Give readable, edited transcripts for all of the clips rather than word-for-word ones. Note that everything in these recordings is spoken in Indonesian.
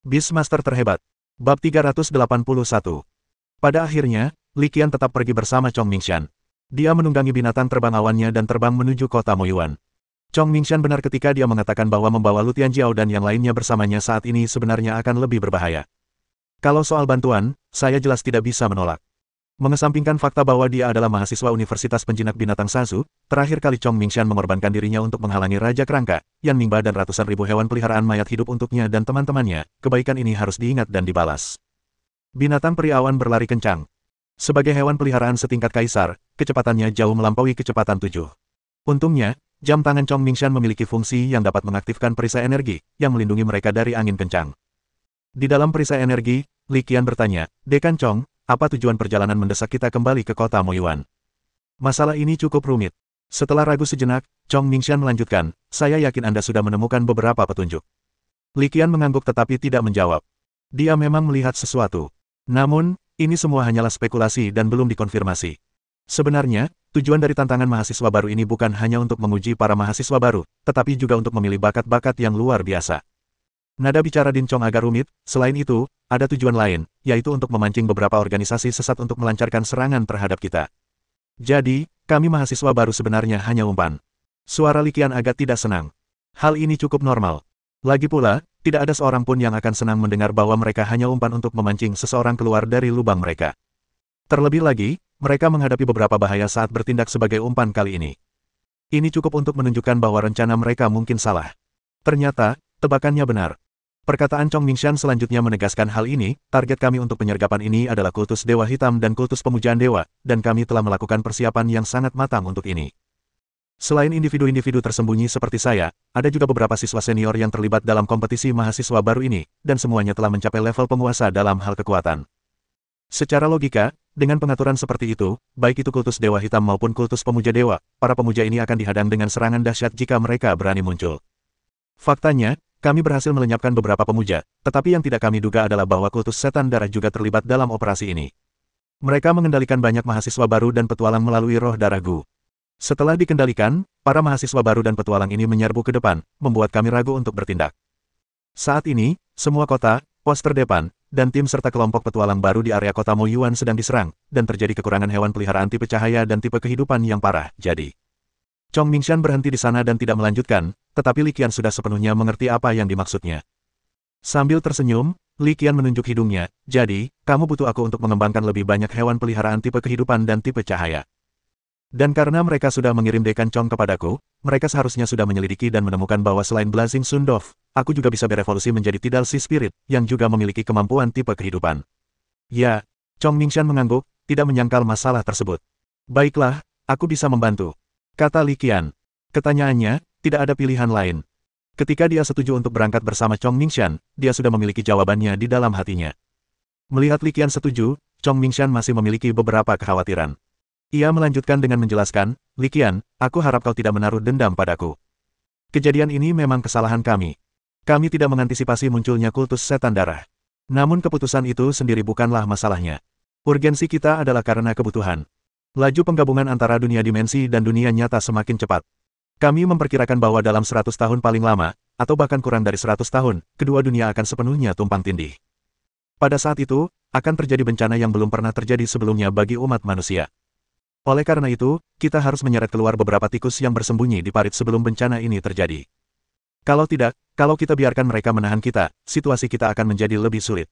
Beastmaster terhebat. Bab 381. Pada akhirnya, Li Qian tetap pergi bersama Chong Mingshan. Dia menunggangi binatang terbang awannya dan terbang menuju kota Moyuan. Chong Mingshan benar ketika dia mengatakan bahwa membawa Lu Tianjiao dan yang lainnya bersamanya saat ini sebenarnya akan lebih berbahaya. Kalau soal bantuan, saya jelas tidak bisa menolak. Mengesampingkan fakta bahwa dia adalah mahasiswa Universitas Penjinak Binatang Sazu, terakhir kali Chong Mingshan mengorbankan dirinya untuk menghalangi Raja Kerangka, Yan Mingba dan ratusan ribu hewan peliharaan mayat hidup untuknya dan teman-temannya, kebaikan ini harus diingat dan dibalas. Binatang peri awan berlari kencang. Sebagai hewan peliharaan setingkat kaisar, kecepatannya jauh melampaui kecepatan 7. Untungnya, jam tangan Chong Mingshan memiliki fungsi yang dapat mengaktifkan perisai energi, yang melindungi mereka dari angin kencang. Di dalam perisai energi, Li Qian bertanya, "Dekan Chong, apa tujuan perjalanan mendesak kita kembali ke kota Moyuan?" Masalah ini cukup rumit. Setelah ragu sejenak, Chong Mingshan melanjutkan, "Saya yakin Anda sudah menemukan beberapa petunjuk." Li Qian mengangguk tetapi tidak menjawab. Dia memang melihat sesuatu. Namun, ini semua hanyalah spekulasi dan belum dikonfirmasi. Sebenarnya, tujuan dari tantangan mahasiswa baru ini bukan hanya untuk menguji para mahasiswa baru, tetapi juga untuk memilih bakat-bakat yang luar biasa. Nada bicara Din Chong agak rumit, selain itu, ada tujuan lain, yaitu untuk memancing beberapa organisasi sesat untuk melancarkan serangan terhadap kita. Jadi, kami mahasiswa baru sebenarnya hanya umpan. Suara Li Qian agak tidak senang. Hal ini cukup normal. Lagi pula, tidak ada seorang pun yang akan senang mendengar bahwa mereka hanya umpan untuk memancing seseorang keluar dari lubang mereka. Terlebih lagi, mereka menghadapi beberapa bahaya saat bertindak sebagai umpan kali ini. Ini cukup untuk menunjukkan bahwa rencana mereka mungkin salah. Ternyata, tebakannya benar. Perkataan Chong Mingshan selanjutnya menegaskan hal ini, target kami untuk penyergapan ini adalah kultus Dewa Hitam dan kultus pemujaan dewa, dan kami telah melakukan persiapan yang sangat matang untuk ini. Selain individu-individu tersembunyi seperti saya, ada juga beberapa siswa senior yang terlibat dalam kompetisi mahasiswa baru ini, dan semuanya telah mencapai level penguasa dalam hal kekuatan. Secara logika, dengan pengaturan seperti itu, baik itu kultus Dewa Hitam maupun kultus pemuja dewa, para pemuja ini akan dihadang dengan serangan dahsyat jika mereka berani muncul. Faktanya, kami berhasil melenyapkan beberapa pemuja, tetapi yang tidak kami duga adalah bahwa kultus setan darah juga terlibat dalam operasi ini. Mereka mengendalikan banyak mahasiswa baru dan petualang melalui roh darah Gu. Setelah dikendalikan, para mahasiswa baru dan petualang ini menyerbu ke depan, membuat kami ragu untuk bertindak. Saat ini, semua kota, pos terdepan, dan tim serta kelompok petualang baru di area kota Moyuan sedang diserang, dan terjadi kekurangan hewan peliharaan tipe cahaya dan tipe kehidupan yang parah, jadi. Chong Mingshan berhenti di sana dan tidak melanjutkan, tetapi Li Qian sudah sepenuhnya mengerti apa yang dimaksudnya. Sambil tersenyum, Li Qian menunjuk hidungnya, "Jadi, kamu butuh aku untuk mengembangkan lebih banyak hewan peliharaan tipe kehidupan dan tipe cahaya. Dan karena mereka sudah mengirim Dekan Chong kepadaku, mereka seharusnya sudah menyelidiki dan menemukan bahwa selain Blazing Sundov, aku juga bisa berevolusi menjadi Tidal Sea Spirit, yang juga memiliki kemampuan tipe kehidupan." Ya, Chong Mingshan mengangguk, tidak menyangkal masalah tersebut. "Baiklah, aku bisa membantu," kata Li Qian. Ketanyaannya, tidak ada pilihan lain. Ketika dia setuju untuk berangkat bersama Chong Mingshan, dia sudah memiliki jawabannya di dalam hatinya. Melihat Li Qian setuju, Chong Mingshan masih memiliki beberapa kekhawatiran. Ia melanjutkan dengan menjelaskan, "Li Qian, aku harap kau tidak menaruh dendam padaku. Kejadian ini memang kesalahan kami. Kami tidak mengantisipasi munculnya kultus setan darah. Namun keputusan itu sendiri bukanlah masalahnya. Urgensi kita adalah karena kebutuhan. Laju penggabungan antara dunia dimensi dan dunia nyata semakin cepat. Kami memperkirakan bahwa dalam 100 tahun paling lama, atau bahkan kurang dari 100 tahun, kedua dunia akan sepenuhnya tumpang tindih. Pada saat itu, akan terjadi bencana yang belum pernah terjadi sebelumnya bagi umat manusia. Oleh karena itu, kita harus menyeret keluar beberapa tikus yang bersembunyi di parit sebelum bencana ini terjadi. Kalau tidak, kalau kita biarkan mereka menahan kita, situasi kita akan menjadi lebih sulit."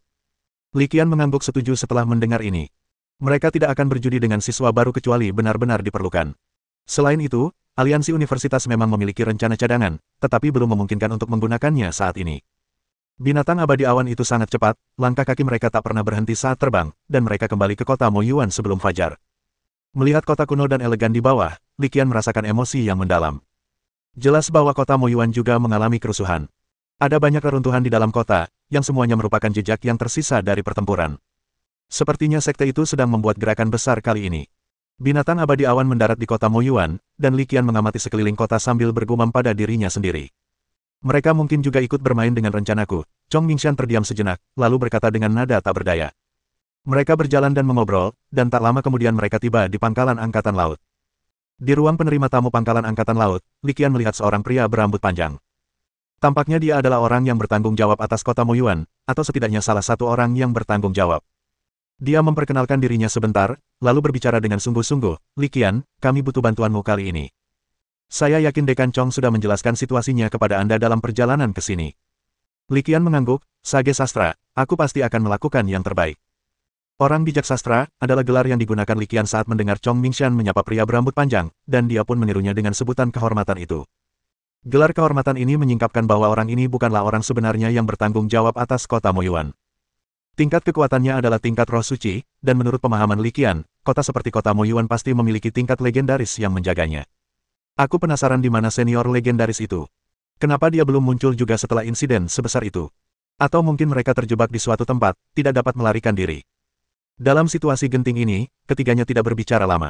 Li Qian mengangguk setuju setelah mendengar ini. Mereka tidak akan berjudi dengan siswa baru kecuali benar-benar diperlukan. Selain itu, aliansi universitas memang memiliki rencana cadangan, tetapi belum memungkinkan untuk menggunakannya saat ini. Binatang abadi awan itu sangat cepat, langkah kaki mereka tak pernah berhenti saat terbang, dan mereka kembali ke kota Moyuan sebelum fajar. Melihat kota kuno dan elegan di bawah, Li Qian merasakan emosi yang mendalam. Jelas bahwa kota Moyuan juga mengalami kerusuhan. Ada banyak reruntuhan di dalam kota, yang semuanya merupakan jejak yang tersisa dari pertempuran. Sepertinya sekte itu sedang membuat gerakan besar kali ini. Binatang abadi awan mendarat di kota Moyuan, dan Li Qian mengamati sekeliling kota sambil bergumam pada dirinya sendiri. Mereka mungkin juga ikut bermain dengan rencanaku. Chong Mingshan terdiam sejenak, lalu berkata dengan nada tak berdaya. Mereka berjalan dan mengobrol, dan tak lama kemudian mereka tiba di pangkalan Angkatan Laut. Di ruang penerima tamu pangkalan Angkatan Laut, Li Qian melihat seorang pria berambut panjang. Tampaknya dia adalah orang yang bertanggung jawab atas kota Moyuan, atau setidaknya salah satu orang yang bertanggung jawab. Dia memperkenalkan dirinya sebentar, lalu berbicara dengan sungguh-sungguh, "Li Qian, kami butuh bantuanmu kali ini. Saya yakin Dekan Chong sudah menjelaskan situasinya kepada Anda dalam perjalanan ke sini." Li Qian mengangguk, "Sage Sastra, aku pasti akan melakukan yang terbaik." Orang bijak sastra adalah gelar yang digunakan Li Qian saat mendengar Chong Mingshan menyapa pria berambut panjang, dan dia pun menirunya dengan sebutan kehormatan itu. Gelar kehormatan ini menyingkapkan bahwa orang ini bukanlah orang sebenarnya yang bertanggung jawab atas kota Moyuan. Tingkat kekuatannya adalah tingkat roh suci, dan menurut pemahaman Li Qian, kota seperti kota Moyuan pasti memiliki tingkat legendaris yang menjaganya. Aku penasaran di mana senior legendaris itu. Kenapa dia belum muncul juga setelah insiden sebesar itu? Atau mungkin mereka terjebak di suatu tempat, tidak dapat melarikan diri. Dalam situasi genting ini, ketiganya tidak berbicara lama.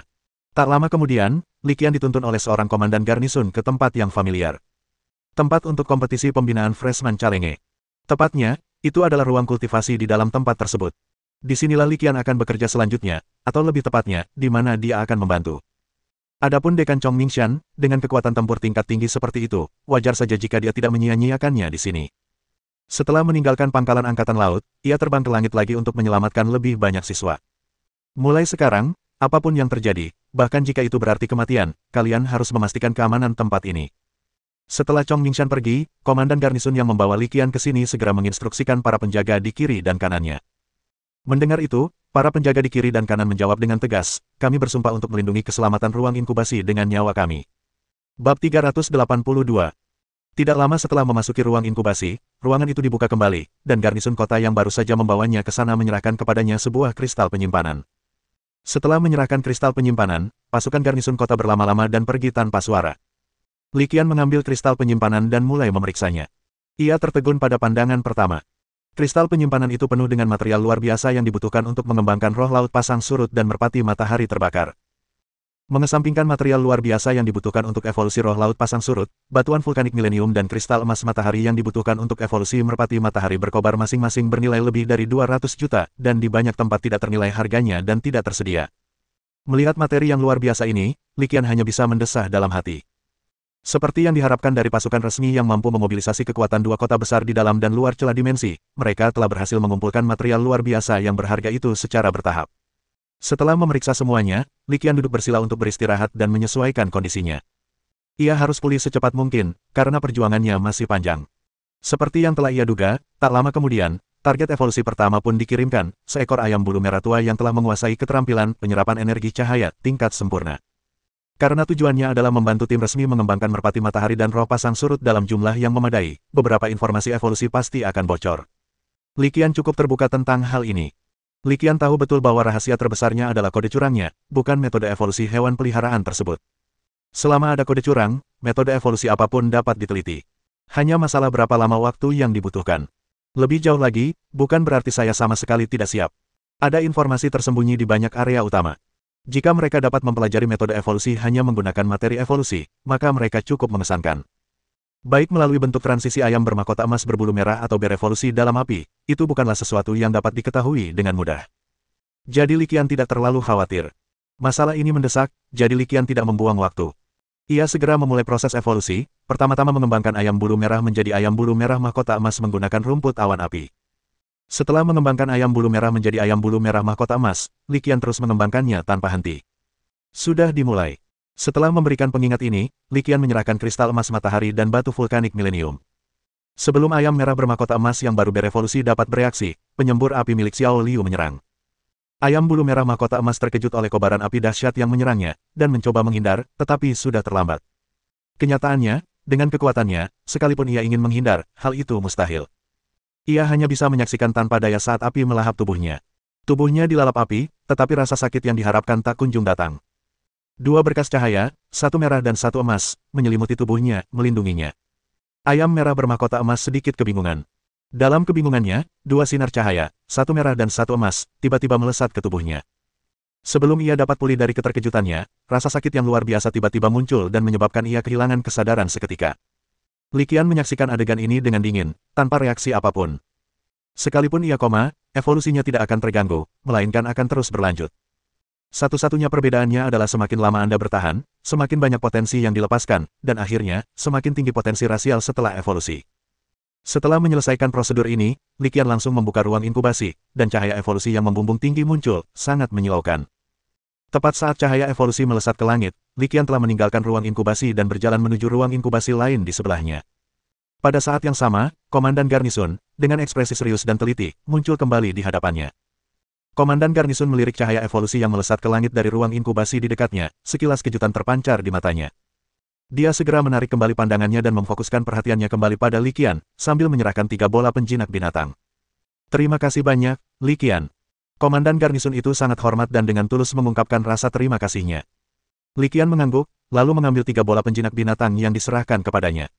Tak lama kemudian, Li Qian dituntun oleh seorang komandan garnisun ke tempat yang familiar. Tempat untuk kompetisi pembinaan Freshman Challenge. Tepatnya, itu adalah ruang kultivasi di dalam tempat tersebut. Disinilah Li Qian akan bekerja selanjutnya, atau lebih tepatnya, di mana dia akan membantu. Adapun Dekan Chong Mingshan, dengan kekuatan tempur tingkat tinggi seperti itu, wajar saja jika dia tidak menyia-nyiakannya di sini. Setelah meninggalkan pangkalan angkatan laut, ia terbang ke langit lagi untuk menyelamatkan lebih banyak siswa. Mulai sekarang, apapun yang terjadi, bahkan jika itu berarti kematian, kalian harus memastikan keamanan tempat ini. Setelah Chong Mingshan pergi, komandan garnisun yang membawa Li Qian ke sini segera menginstruksikan para penjaga di kiri dan kanannya. Mendengar itu, para penjaga di kiri dan kanan menjawab dengan tegas, "Kami bersumpah untuk melindungi keselamatan ruang inkubasi dengan nyawa kami." Bab 382. Tidak lama setelah memasuki ruang inkubasi, ruangan itu dibuka kembali, dan garnisun kota yang baru saja membawanya ke sana menyerahkan kepadanya sebuah kristal penyimpanan. Setelah menyerahkan kristal penyimpanan, pasukan garnisun kota berlama-lama dan pergi tanpa suara. Li Qian mengambil kristal penyimpanan dan mulai memeriksanya. Ia tertegun pada pandangan pertama. Kristal penyimpanan itu penuh dengan material luar biasa yang dibutuhkan untuk mengembangkan roh laut pasang surut dan merpati matahari terbakar. Mengesampingkan material luar biasa yang dibutuhkan untuk evolusi roh laut pasang surut, batuan vulkanik milenium dan kristal emas matahari yang dibutuhkan untuk evolusi merpati matahari berkobar masing-masing bernilai lebih dari 200 juta, dan di banyak tempat tidak ternilai harganya dan tidak tersedia. Melihat materi yang luar biasa ini, Li Qian hanya bisa mendesah dalam hati. Seperti yang diharapkan dari pasukan resmi yang mampu memobilisasi kekuatan dua kota besar di dalam dan luar celah dimensi, mereka telah berhasil mengumpulkan material luar biasa yang berharga itu secara bertahap. Setelah memeriksa semuanya, Li Qian duduk bersila untuk beristirahat dan menyesuaikan kondisinya. Ia harus pulih secepat mungkin, karena perjuangannya masih panjang. Seperti yang telah ia duga, tak lama kemudian, target evolusi pertama pun dikirimkan, seekor ayam bulu merah tua yang telah menguasai keterampilan penyerapan energi cahaya tingkat sempurna. Karena tujuannya adalah membantu tim resmi mengembangkan merpati matahari dan roh pasang surut dalam jumlah yang memadai, beberapa informasi evolusi pasti akan bocor. Li Qian cukup terbuka tentang hal ini. Li Qian tahu betul bahwa rahasia terbesarnya adalah kode curangnya, bukan metode evolusi hewan peliharaan tersebut. Selama ada kode curang, metode evolusi apapun dapat diteliti. Hanya masalah berapa lama waktu yang dibutuhkan. Lebih jauh lagi, bukan berarti saya sama sekali tidak siap. Ada informasi tersembunyi di banyak area utama. Jika mereka dapat mempelajari metode evolusi hanya menggunakan materi evolusi, maka mereka cukup mengesankan. Baik melalui bentuk transisi ayam bermahkota emas berbulu merah atau berevolusi dalam api, itu bukanlah sesuatu yang dapat diketahui dengan mudah. Jadi Li Qian tidak terlalu khawatir. Masalah ini mendesak, jadi Li Qian tidak membuang waktu. Ia segera memulai proses evolusi, pertama-tama mengembangkan ayam bulu merah menjadi ayam bulu merah mahkota emas menggunakan rumput awan api. Setelah mengembangkan ayam bulu merah menjadi ayam bulu merah mahkota emas, Li Qian terus mengembangkannya tanpa henti. Sudah dimulai. Setelah memberikan pengingat ini, Li Qian menyerahkan kristal emas matahari dan batu vulkanik milenium. Sebelum ayam merah bermahkota emas yang baru berevolusi dapat bereaksi, penyembur api milik Xiao Liu menyerang. Ayam bulu merah mahkota emas terkejut oleh kobaran api dahsyat yang menyerangnya, dan mencoba menghindar, tetapi sudah terlambat. Kenyataannya, dengan kekuatannya, sekalipun ia ingin menghindar, hal itu mustahil. Ia hanya bisa menyaksikan tanpa daya saat api melahap tubuhnya. Tubuhnya dilalap api, tetapi rasa sakit yang diharapkan tak kunjung datang. Dua berkas cahaya, satu merah dan satu emas, menyelimuti tubuhnya, melindunginya. Ayam merah bermahkota emas sedikit kebingungan. Dalam kebingungannya, dua sinar cahaya, satu merah dan satu emas, tiba-tiba melesat ke tubuhnya. Sebelum ia dapat pulih dari keterkejutannya, rasa sakit yang luar biasa tiba-tiba muncul dan menyebabkan ia kehilangan kesadaran seketika. Li Qian menyaksikan adegan ini dengan dingin, tanpa reaksi apapun. Sekalipun ia koma, evolusinya tidak akan terganggu, melainkan akan terus berlanjut. Satu-satunya perbedaannya adalah semakin lama Anda bertahan, semakin banyak potensi yang dilepaskan, dan akhirnya, semakin tinggi potensi rasial setelah evolusi. Setelah menyelesaikan prosedur ini, Liqian langsung membuka ruang inkubasi, dan cahaya evolusi yang membumbung tinggi muncul, sangat menyilaukan. Tepat saat cahaya evolusi melesat ke langit, Liqian telah meninggalkan ruang inkubasi dan berjalan menuju ruang inkubasi lain di sebelahnya. Pada saat yang sama, Komandan Garnison, dengan ekspresi serius dan teliti, muncul kembali di hadapannya. Komandan Garnison melirik cahaya evolusi yang melesat ke langit dari ruang inkubasi di dekatnya, sekilas kejutan terpancar di matanya. Dia segera menarik kembali pandangannya dan memfokuskan perhatiannya kembali pada Liqian, sambil menyerahkan 3 bola penjinak binatang. Terima kasih banyak, Liqian. Komandan Garnison itu sangat hormat dan dengan tulus mengungkapkan rasa terima kasihnya. Liqian mengangguk, lalu mengambil 3 bola penjinak binatang yang diserahkan kepadanya.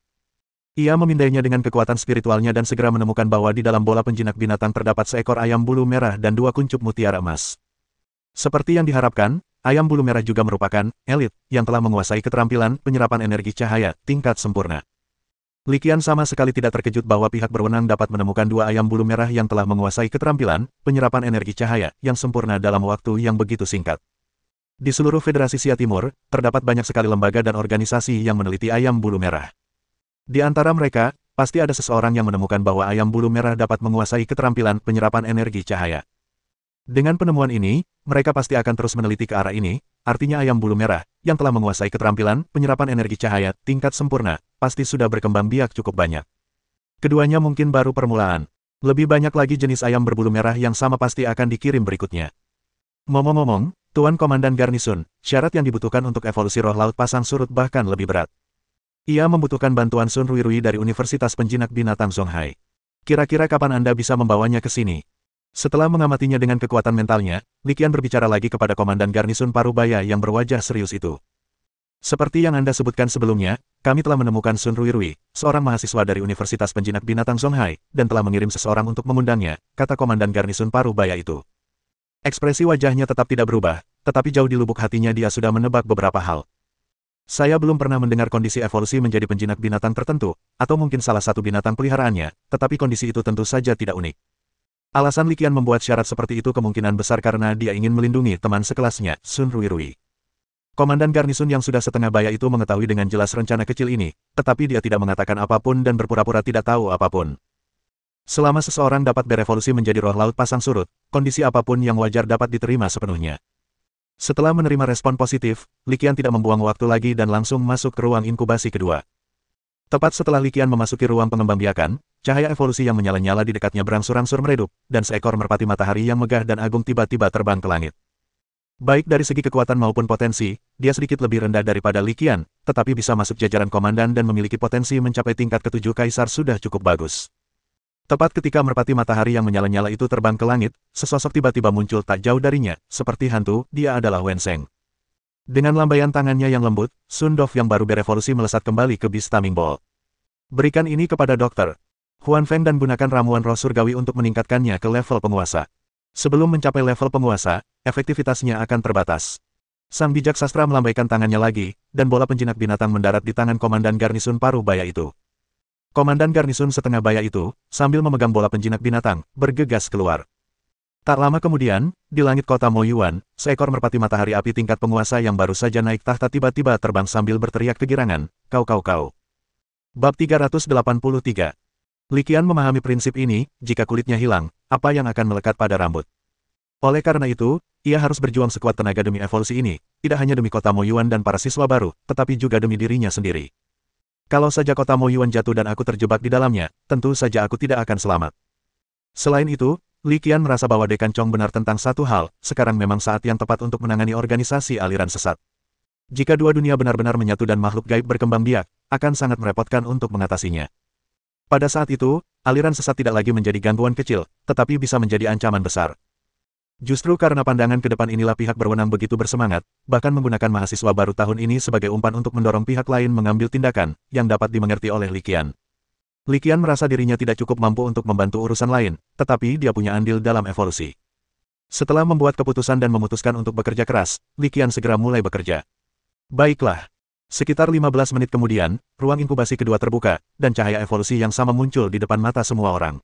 Ia memindainya dengan kekuatan spiritualnya dan segera menemukan bahwa di dalam bola penjinak binatang terdapat seekor ayam bulu merah dan 2 kuncup mutiara emas. Seperti yang diharapkan, ayam bulu merah juga merupakan elit yang telah menguasai keterampilan penyerapan energi cahaya tingkat sempurna. Liqian sama sekali tidak terkejut bahwa pihak berwenang dapat menemukan 2 ayam bulu merah yang telah menguasai keterampilan penyerapan energi cahaya yang sempurna dalam waktu yang begitu singkat. Di seluruh Federasi Sia Timur, terdapat banyak sekali lembaga dan organisasi yang meneliti ayam bulu merah. Di antara mereka, pasti ada seseorang yang menemukan bahwa ayam bulu merah dapat menguasai keterampilan penyerapan energi cahaya. Dengan penemuan ini, mereka pasti akan terus meneliti ke arah ini, artinya ayam bulu merah, yang telah menguasai keterampilan penyerapan energi cahaya tingkat sempurna, pasti sudah berkembang biak cukup banyak. Keduanya mungkin baru permulaan. Lebih banyak lagi jenis ayam berbulu merah yang sama pasti akan dikirim berikutnya. Ngomong-ngomong, Tuan Komandan Garnison, syarat yang dibutuhkan untuk evolusi roh laut pasang surut bahkan lebih berat. Ia membutuhkan bantuan Sun Ruirui dari Universitas Penjinak Binatang Songhai. Kira-kira kapan Anda bisa membawanya ke sini? Setelah mengamatinya dengan kekuatan mentalnya, Liqian berbicara lagi kepada Komandan Garnison Parubaya yang berwajah serius itu. Seperti yang Anda sebutkan sebelumnya, kami telah menemukan Sun Ruirui, seorang mahasiswa dari Universitas Penjinak Binatang Songhai, dan telah mengirim seseorang untuk mengundangnya, kata Komandan Garnison Parubaya itu. Ekspresi wajahnya tetap tidak berubah, tetapi jauh di lubuk hatinya dia sudah menebak beberapa hal. Saya belum pernah mendengar kondisi evolusi menjadi penjinak binatang tertentu, atau mungkin salah satu binatang peliharaannya, tetapi kondisi itu tentu saja tidak unik. Alasan Liqian membuat syarat seperti itu kemungkinan besar karena dia ingin melindungi teman sekelasnya, Sun Ruirui. Komandan Garnison yang sudah setengah baya itu mengetahui dengan jelas rencana kecil ini, tetapi dia tidak mengatakan apapun dan berpura-pura tidak tahu apapun. Selama seseorang dapat berevolusi menjadi roh laut pasang surut, kondisi apapun yang wajar dapat diterima sepenuhnya. Setelah menerima respon positif, Liqian tidak membuang waktu lagi dan langsung masuk ke ruang inkubasi kedua. Tepat setelah Liqian memasuki ruang pengembangbiakan, cahaya evolusi yang menyala-nyala di dekatnya berangsur-angsur meredup, dan seekor merpati matahari yang megah dan agung tiba-tiba terbang ke langit. Baik dari segi kekuatan maupun potensi, dia sedikit lebih rendah daripada Liqian, tetapi bisa masuk jajaran komandan dan memiliki potensi mencapai tingkat ke-7 kaisar sudah cukup bagus. Tepat ketika merpati matahari yang menyala-nyala itu terbang ke langit, sesosok tiba-tiba muncul tak jauh darinya, seperti hantu, dia adalah Wen Sheng. Dengan lambaian tangannya yang lembut, Sun Dov yang baru berevolusi melesat kembali ke Beast Taming Ball. Berikan ini kepada dokter Huan Feng dan gunakan ramuan roh surgawi untuk meningkatkannya ke level penguasa. Sebelum mencapai level penguasa, efektivitasnya akan terbatas. Sang bijak sastra melambaikan tangannya lagi, dan bola penjinak binatang mendarat di tangan Komandan Garnison Parubaya itu. Komandan Garnison setengah baya itu, sambil memegang bola penjinak binatang, bergegas keluar. Tak lama kemudian, di langit kota Moyuan, seekor merpati matahari api tingkat penguasa yang baru saja naik tahta tiba-tiba terbang sambil berteriak kegirangan, kau. Bab 383. Liqian memahami prinsip ini, jika kulitnya hilang, apa yang akan melekat pada rambut. Oleh karena itu, ia harus berjuang sekuat tenaga demi evolusi ini, tidak hanya demi kota Moyuan dan para siswa baru, tetapi juga demi dirinya sendiri. Kalau saja kota Moyuan jatuh dan aku terjebak di dalamnya, tentu saja aku tidak akan selamat. Selain itu, Liqian merasa bahwa Dekan Chong benar tentang satu hal, sekarang memang saat yang tepat untuk menangani organisasi aliran sesat. Jika dua dunia benar-benar menyatu dan makhluk gaib berkembang biak, akan sangat merepotkan untuk mengatasinya. Pada saat itu, aliran sesat tidak lagi menjadi gangguan kecil, tetapi bisa menjadi ancaman besar. Justru karena pandangan ke depan inilah pihak berwenang begitu bersemangat, bahkan menggunakan mahasiswa baru tahun ini sebagai umpan untuk mendorong pihak lain mengambil tindakan, yang dapat dimengerti oleh Liqian. Liqian merasa dirinya tidak cukup mampu untuk membantu urusan lain, tetapi dia punya andil dalam evolusi. Setelah membuat keputusan dan memutuskan untuk bekerja keras, Liqian segera mulai bekerja. Baiklah. Sekitar 15 menit kemudian, ruang inkubasi kedua terbuka, dan cahaya evolusi yang sama muncul di depan mata semua orang.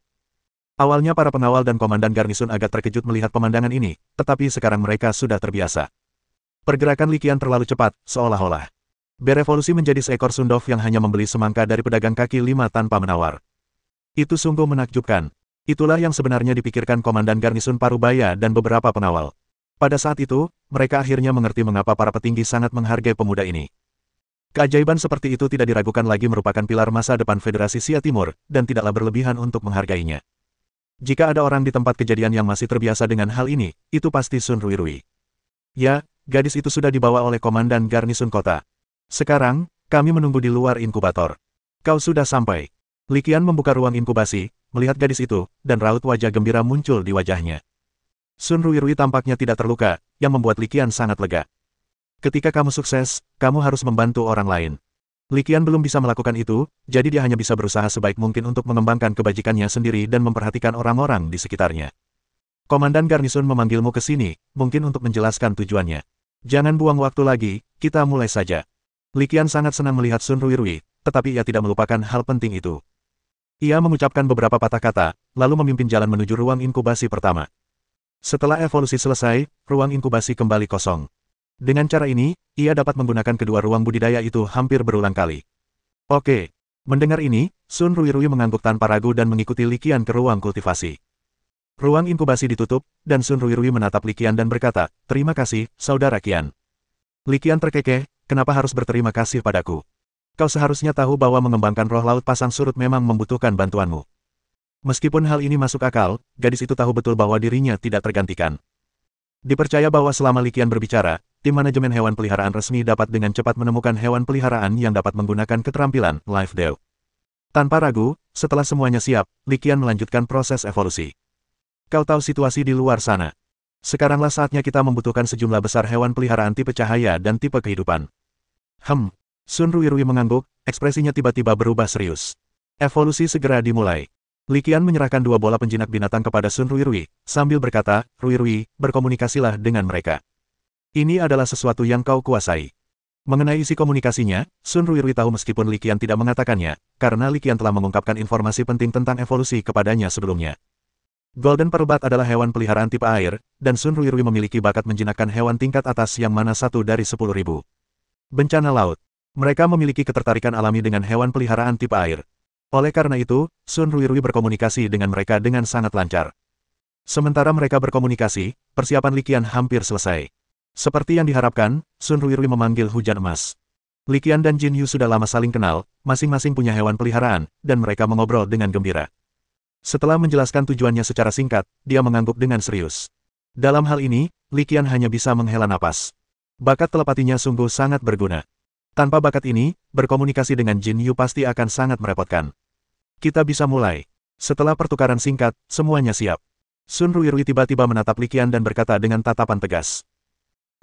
Awalnya para pengawal dan komandan garnison agak terkejut melihat pemandangan ini, tetapi sekarang mereka sudah terbiasa. Pergerakan Liqian terlalu cepat, seolah-olah berevolusi menjadi seekor sundov yang hanya membeli semangka dari pedagang kaki lima tanpa menawar. Itu sungguh menakjubkan. Itulah yang sebenarnya dipikirkan Komandan Garnisun Parubaya dan beberapa pengawal. Pada saat itu, mereka akhirnya mengerti mengapa para petinggi sangat menghargai pemuda ini. Keajaiban seperti itu tidak diragukan lagi merupakan pilar masa depan Federasi Xia Timur, dan tidaklah berlebihan untuk menghargainya. Jika ada orang di tempat kejadian yang masih terbiasa dengan hal ini, itu pasti Sun Ruirui. Ya, gadis itu sudah dibawa oleh Komandan Garnisun Kota. Sekarang, kami menunggu di luar inkubator. Kau sudah sampai. Li Qian membuka ruang inkubasi, melihat gadis itu, dan raut wajah gembira muncul di wajahnya. Sun Ruirui tampaknya tidak terluka, yang membuat Li Qian sangat lega. Ketika kamu sukses, kamu harus membantu orang lain. Li Qian belum bisa melakukan itu, jadi dia hanya bisa berusaha sebaik mungkin untuk mengembangkan kebajikannya sendiri dan memperhatikan orang-orang di sekitarnya. Komandan Garnisun memanggilmu ke sini, mungkin untuk menjelaskan tujuannya. Jangan buang waktu lagi, kita mulai saja. Li Qian sangat senang melihat Sun Ruirui, tetapi ia tidak melupakan hal penting itu. Ia mengucapkan beberapa patah kata, lalu memimpin jalan menuju ruang inkubasi pertama. Setelah evolusi selesai, ruang inkubasi kembali kosong. Dengan cara ini, ia dapat menggunakan kedua ruang budidaya itu hampir berulang kali. Oke. Mendengar ini, Sun Ruirui mengangguk tanpa ragu dan mengikuti Li Qian ke ruang kultivasi. Ruang inkubasi ditutup, dan Sun Ruirui menatap Li Qian dan berkata, "Terima kasih, Saudara Qian." Li Qian terkekeh, "Kenapa harus berterima kasih padaku? Kau seharusnya tahu bahwa mengembangkan roh laut pasang surut memang membutuhkan bantuanmu." Meskipun hal ini masuk akal, gadis itu tahu betul bahwa dirinya tidak tergantikan. Dipercaya bahwa selama Li Qian berbicara, tim manajemen hewan peliharaan resmi dapat dengan cepat menemukan hewan peliharaan yang dapat menggunakan keterampilan Life Dew. Tanpa ragu, setelah semuanya siap, Li Qian melanjutkan proses evolusi. Kau tahu situasi di luar sana. Sekaranglah saatnya kita membutuhkan sejumlah besar hewan peliharaan tipe cahaya dan tipe kehidupan. Sun Ruirui mengangguk, ekspresinya tiba-tiba berubah serius. Evolusi segera dimulai. Li Qian menyerahkan dua bola penjinak binatang kepada Sun Ruirui, sambil berkata, "Ruirui, berkomunikasilah dengan mereka. Ini adalah sesuatu yang kau kuasai." Mengenai isi komunikasinya, Sun Ruirui tahu meskipun Li Qian tidak mengatakannya, karena Li Qian telah mengungkapkan informasi penting tentang evolusi kepadanya sebelumnya. Golden Perubat adalah hewan peliharaan tipe air, dan Sun Ruirui memiliki bakat menjinakkan hewan tingkat atas yang mana 1 dari 10.000. Bencana laut. Mereka memiliki ketertarikan alami dengan hewan peliharaan tipe air. Oleh karena itu, Sun Ruirui berkomunikasi dengan mereka dengan sangat lancar. Sementara mereka berkomunikasi, persiapan Li Qian hampir selesai. Seperti yang diharapkan, Sun Ruirui memanggil hujan emas. Li Qian dan Jin Yu sudah lama saling kenal, masing-masing punya hewan peliharaan, dan mereka mengobrol dengan gembira. Setelah menjelaskan tujuannya secara singkat, dia mengangguk dengan serius. Dalam hal ini, Li Qian hanya bisa menghela napas. Bakat telepatinya sungguh sangat berguna. Tanpa bakat ini, berkomunikasi dengan Jin Yu pasti akan sangat merepotkan. Kita bisa mulai. Setelah pertukaran singkat, semuanya siap. Sun Ruirui tiba-tiba menatap Li Qian dan berkata dengan tatapan tegas.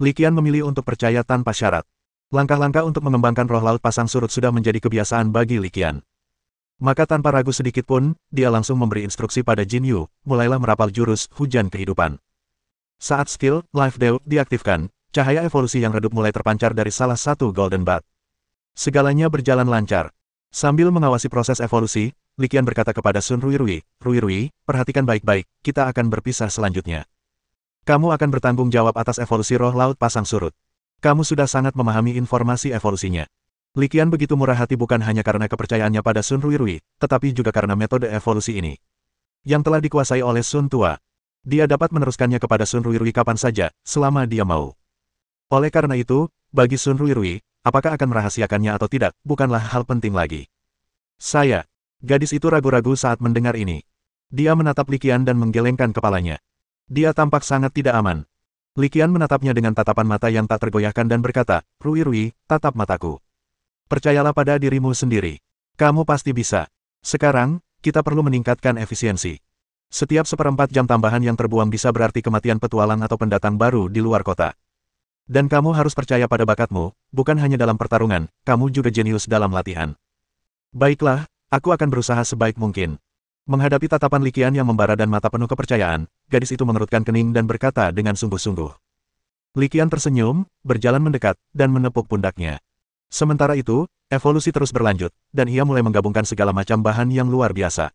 Li Qian memilih untuk percaya tanpa syarat. Langkah-langkah untuk mengembangkan roh laut pasang surut sudah menjadi kebiasaan bagi Li Qian. Maka tanpa ragu sedikit pun, dia langsung memberi instruksi pada Jin Yu, mulailah merapal jurus hujan kehidupan. Saat skill Life Dew diaktifkan, cahaya evolusi yang redup mulai terpancar dari salah satu Golden Bud. Segalanya berjalan lancar. Sambil mengawasi proses evolusi, Li Qian berkata kepada Sun Ruirui, "Ruirui, perhatikan baik-baik, kita akan berpisah selanjutnya. Kamu akan bertanggung jawab atas evolusi roh laut pasang surut. Kamu sudah sangat memahami informasi evolusinya." Li Qian begitu murah hati bukan hanya karena kepercayaannya pada Sun Ruirui, tetapi juga karena metode evolusi ini. Yang telah dikuasai oleh Sun Tua. Dia dapat meneruskannya kepada Sun Ruirui kapan saja, selama dia mau. Oleh karena itu, bagi Sun Ruirui, apakah akan merahasiakannya atau tidak, bukanlah hal penting lagi. Gadis itu ragu-ragu saat mendengar ini. Dia menatap Li Qian dan menggelengkan kepalanya. Dia tampak sangat tidak aman. Li Qian menatapnya dengan tatapan mata yang tak tergoyahkan dan berkata, "Ruirui, tatap mataku. Percayalah pada dirimu sendiri. Kamu pasti bisa. Sekarang, kita perlu meningkatkan efisiensi. Setiap 1/4 jam tambahan yang terbuang bisa berarti kematian petualang atau pendatang baru di luar kota. Dan kamu harus percaya pada bakatmu, bukan hanya dalam pertarungan, kamu juga jenius dalam latihan." "Baiklah, aku akan berusaha sebaik mungkin." Menghadapi tatapan Li Qian yang membara dan mata penuh kepercayaan, gadis itu mengerutkan kening dan berkata dengan sungguh-sungguh. Li Qian tersenyum, berjalan mendekat, dan menepuk pundaknya. Sementara itu, evolusi terus berlanjut, dan ia mulai menggabungkan segala macam bahan yang luar biasa.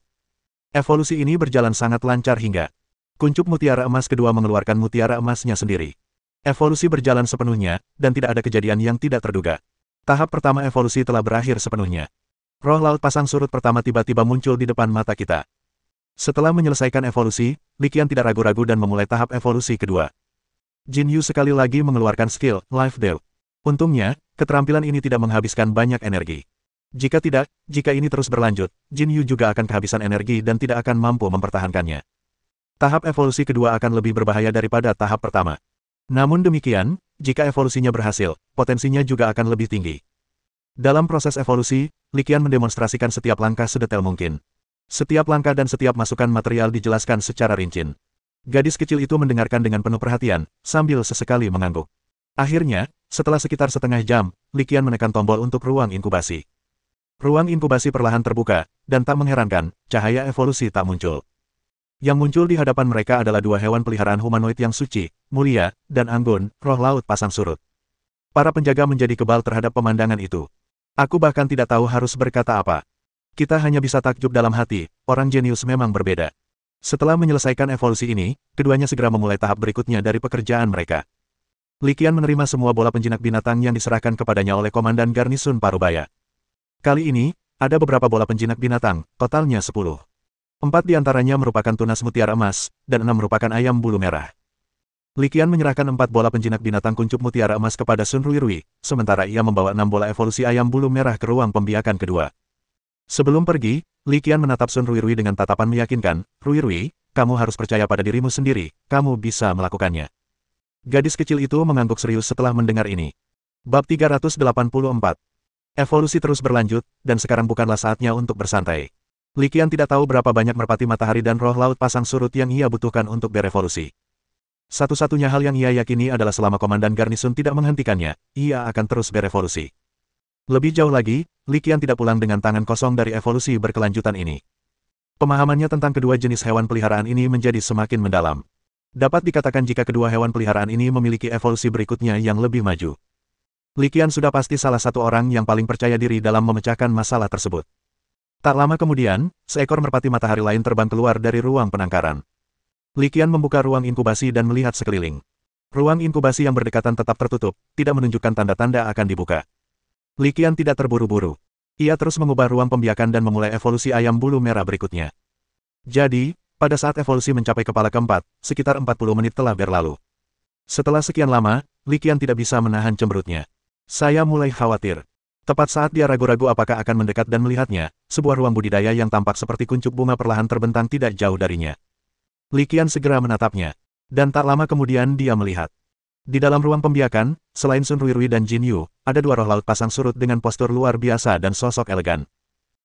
Evolusi ini berjalan sangat lancar hingga kuncup mutiara emas kedua mengeluarkan mutiara emasnya sendiri. Evolusi berjalan sepenuhnya, dan tidak ada kejadian yang tidak terduga. Tahap pertama evolusi telah berakhir sepenuhnya. Roh laut pasang surut pertama tiba-tiba muncul di depan mata kita. Setelah menyelesaikan evolusi, Li Qian tidak ragu-ragu dan memulai tahap evolusi kedua. Jin Yu sekali lagi mengeluarkan skill, Life Dew. Untungnya, keterampilan ini tidak menghabiskan banyak energi. Jika ini terus berlanjut, Jin Yu juga akan kehabisan energi dan tidak akan mampu mempertahankannya. Tahap evolusi kedua akan lebih berbahaya daripada tahap pertama. Namun demikian, jika evolusinya berhasil, potensinya juga akan lebih tinggi. Dalam proses evolusi, Li Qian mendemonstrasikan setiap langkah sedetail mungkin. Setiap langkah dan setiap masukan material dijelaskan secara rinci. Gadis kecil itu mendengarkan dengan penuh perhatian, sambil sesekali mengangguk. Akhirnya, setelah sekitar setengah jam, Li Qian menekan tombol untuk ruang inkubasi. Ruang inkubasi perlahan terbuka, dan tak mengherankan, cahaya evolusi tak muncul. Yang muncul di hadapan mereka adalah dua hewan peliharaan humanoid yang suci, mulia, dan anggun, roh laut pasang surut. Para penjaga menjadi kebal terhadap pemandangan itu. Aku bahkan tidak tahu harus berkata apa. Kita hanya bisa takjub dalam hati, orang jenius memang berbeda. Setelah menyelesaikan evolusi ini, keduanya segera memulai tahap berikutnya dari pekerjaan mereka. Li Qian menerima semua bola penjinak binatang yang diserahkan kepadanya oleh Komandan Garnisun Parubaya. Kali ini, ada beberapa bola penjinak binatang, totalnya 10. 4 diantaranya merupakan tunas mutiara emas, dan 6 merupakan ayam bulu merah. Li Qian menyerahkan 4 bola penjinak binatang kuncup mutiara emas kepada Sun Ruirui, sementara ia membawa 6 bola evolusi ayam bulu merah ke ruang pembiakan kedua. Sebelum pergi, Li Qian menatap Sun Ruirui dengan tatapan meyakinkan, "Ruirui, kamu harus percaya pada dirimu sendiri, kamu bisa melakukannya." Gadis kecil itu mengangguk serius setelah mendengar ini. Bab 384. Evolusi terus berlanjut, dan sekarang bukanlah saatnya untuk bersantai. Li Qian tidak tahu berapa banyak merpati matahari dan roh laut pasang surut yang ia butuhkan untuk berevolusi. Satu-satunya hal yang ia yakini adalah selama Komandan Garnisun tidak menghentikannya, ia akan terus berevolusi. Lebih jauh lagi, Li Qian tidak pulang dengan tangan kosong dari evolusi berkelanjutan ini. Pemahamannya tentang kedua jenis hewan peliharaan ini menjadi semakin mendalam. Dapat dikatakan jika kedua hewan peliharaan ini memiliki evolusi berikutnya yang lebih maju. Li Qian sudah pasti salah satu orang yang paling percaya diri dalam memecahkan masalah tersebut. Tak lama kemudian, seekor merpati matahari lain terbang keluar dari ruang penangkaran. Li Qian membuka ruang inkubasi dan melihat sekeliling. Ruang inkubasi yang berdekatan tetap tertutup, tidak menunjukkan tanda-tanda akan dibuka. Li Qian tidak terburu-buru. Ia terus mengubah ruang pembiakan dan memulai evolusi ayam bulu merah berikutnya. Jadi, pada saat evolusi mencapai kepala keempat, sekitar 40 menit telah berlalu. Setelah sekian lama, Li Qian tidak bisa menahan cemberutnya. Saya mulai khawatir. Tepat saat dia ragu-ragu apakah akan mendekat dan melihatnya, sebuah ruang budidaya yang tampak seperti kuncup bunga perlahan terbentang tidak jauh darinya. Li Qian segera menatapnya. Dan tak lama kemudian dia melihat. Di dalam ruang pembiakan, selain Sun Ruirui dan Jin Yu, ada dua roh laut pasang surut dengan postur luar biasa dan sosok elegan.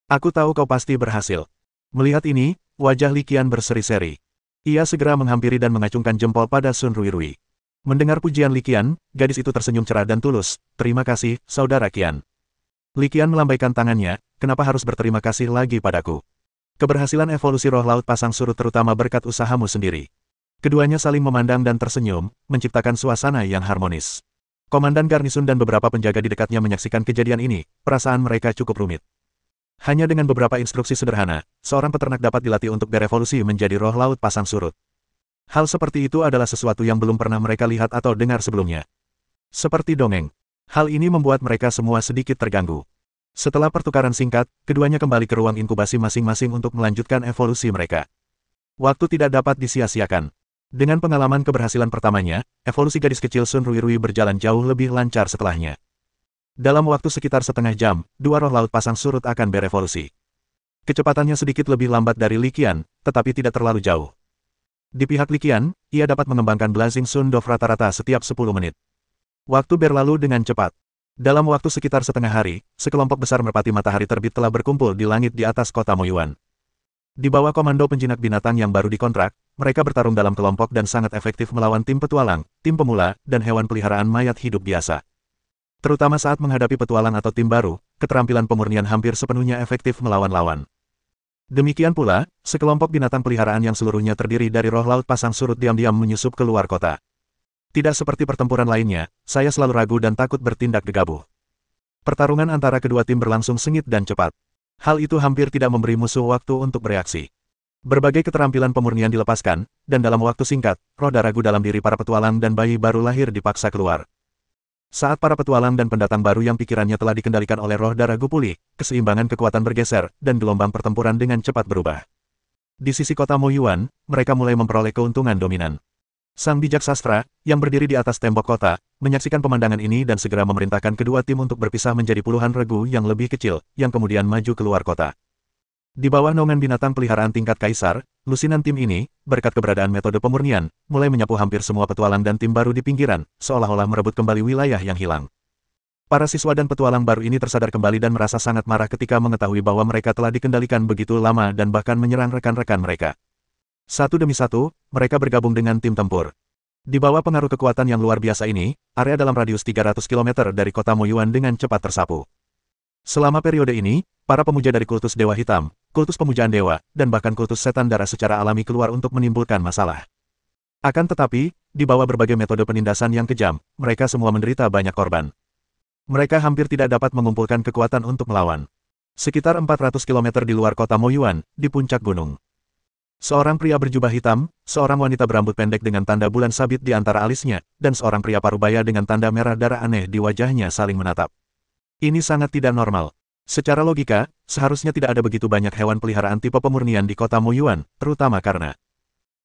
Aku tahu kau pasti berhasil. Melihat ini, wajah Li Qian berseri-seri. Ia segera menghampiri dan mengacungkan jempol pada Sun Ruirui. Mendengar pujian Li Qian, gadis itu tersenyum cerah dan tulus. Terima kasih, Saudara Qian. Li Qian melambaikan tangannya, kenapa harus berterima kasih lagi padaku? Keberhasilan evolusi roh laut pasang surut terutama berkat usahamu sendiri. Keduanya saling memandang dan tersenyum, menciptakan suasana yang harmonis. Komandan Garnisun dan beberapa penjaga di dekatnya menyaksikan kejadian ini, perasaan mereka cukup rumit. Hanya dengan beberapa instruksi sederhana, seorang peternak dapat dilatih untuk berevolusi menjadi roh laut pasang surut. Hal seperti itu adalah sesuatu yang belum pernah mereka lihat atau dengar sebelumnya. Seperti dongeng. Hal ini membuat mereka semua sedikit terganggu. Setelah pertukaran singkat, keduanya kembali ke ruang inkubasi masing-masing untuk melanjutkan evolusi mereka. Waktu tidak dapat disia-siakan. Dengan pengalaman keberhasilan pertamanya, evolusi gadis kecil Sun Ruirui berjalan jauh lebih lancar setelahnya. Dalam waktu sekitar setengah jam, dua roh laut pasang surut akan berevolusi. Kecepatannya sedikit lebih lambat dari Li Qian, tetapi tidak terlalu jauh. Di pihak Li Qian, ia dapat mengembangkan Blazing Sun Dove rata-rata setiap 10 menit. Waktu berlalu dengan cepat. Dalam waktu sekitar setengah hari, sekelompok besar merpati matahari terbit telah berkumpul di langit di atas kota Moyuan. Di bawah komando penjinak binatang yang baru dikontrak, mereka bertarung dalam kelompok dan sangat efektif melawan tim petualang, tim pemula, dan hewan peliharaan mayat hidup biasa. Terutama saat menghadapi petualang atau tim baru, keterampilan pemurnian hampir sepenuhnya efektif melawan lawan. Demikian pula, sekelompok binatang peliharaan yang seluruhnya terdiri dari roh laut pasang surut diam-diam menyusup keluar kota. Tidak seperti pertempuran lainnya, saya selalu ragu dan takut bertindak gegabah. Pertarungan antara kedua tim berlangsung sengit dan cepat. Hal itu hampir tidak memberi musuh waktu untuk bereaksi. Berbagai keterampilan pemurnian dilepaskan, dan dalam waktu singkat, roda ragu dalam diri para petualang dan bayi baru lahir dipaksa keluar. Saat para petualang dan pendatang baru yang pikirannya telah dikendalikan oleh roh darah Gu pulih, keseimbangan kekuatan bergeser, dan gelombang pertempuran dengan cepat berubah. Di sisi kota Mo Yuan, mereka mulai memperoleh keuntungan dominan. Sang bijak sastra, yang berdiri di atas tembok kota, menyaksikan pemandangan ini dan segera memerintahkan kedua tim untuk berpisah menjadi puluhan regu yang lebih kecil, yang kemudian maju keluar kota. Di bawah naungan binatang peliharaan tingkat kaisar, lusinan tim ini, berkat keberadaan metode pemurnian, mulai menyapu hampir semua petualang dan tim baru di pinggiran, seolah-olah merebut kembali wilayah yang hilang. Para siswa dan petualang baru ini tersadar kembali dan merasa sangat marah ketika mengetahui bahwa mereka telah dikendalikan begitu lama dan bahkan menyerang rekan-rekan mereka. Satu demi satu, mereka bergabung dengan tim tempur. Di bawah pengaruh kekuatan yang luar biasa ini, area dalam radius 300 km dari kota Mo Yuan dengan cepat tersapu. Selama periode ini, para pemuja dari kultus Dewa Hitam, kultus pemujaan dewa, dan bahkan kultus setan darah secara alami keluar untuk menimbulkan masalah. Akan tetapi, di bawah berbagai metode penindasan yang kejam, mereka semua menderita banyak korban. Mereka hampir tidak dapat mengumpulkan kekuatan untuk melawan. Sekitar 400 km di luar kota Mo Yuan, di puncak gunung. Seorang pria berjubah hitam, seorang wanita berambut pendek dengan tanda bulan sabit di antara alisnya, dan seorang pria parubaya dengan tanda merah darah aneh di wajahnya saling menatap. Ini sangat tidak normal. Secara logika, seharusnya tidak ada begitu banyak hewan peliharaan tipe pemurnian di kota Mo Yuan, terutama karena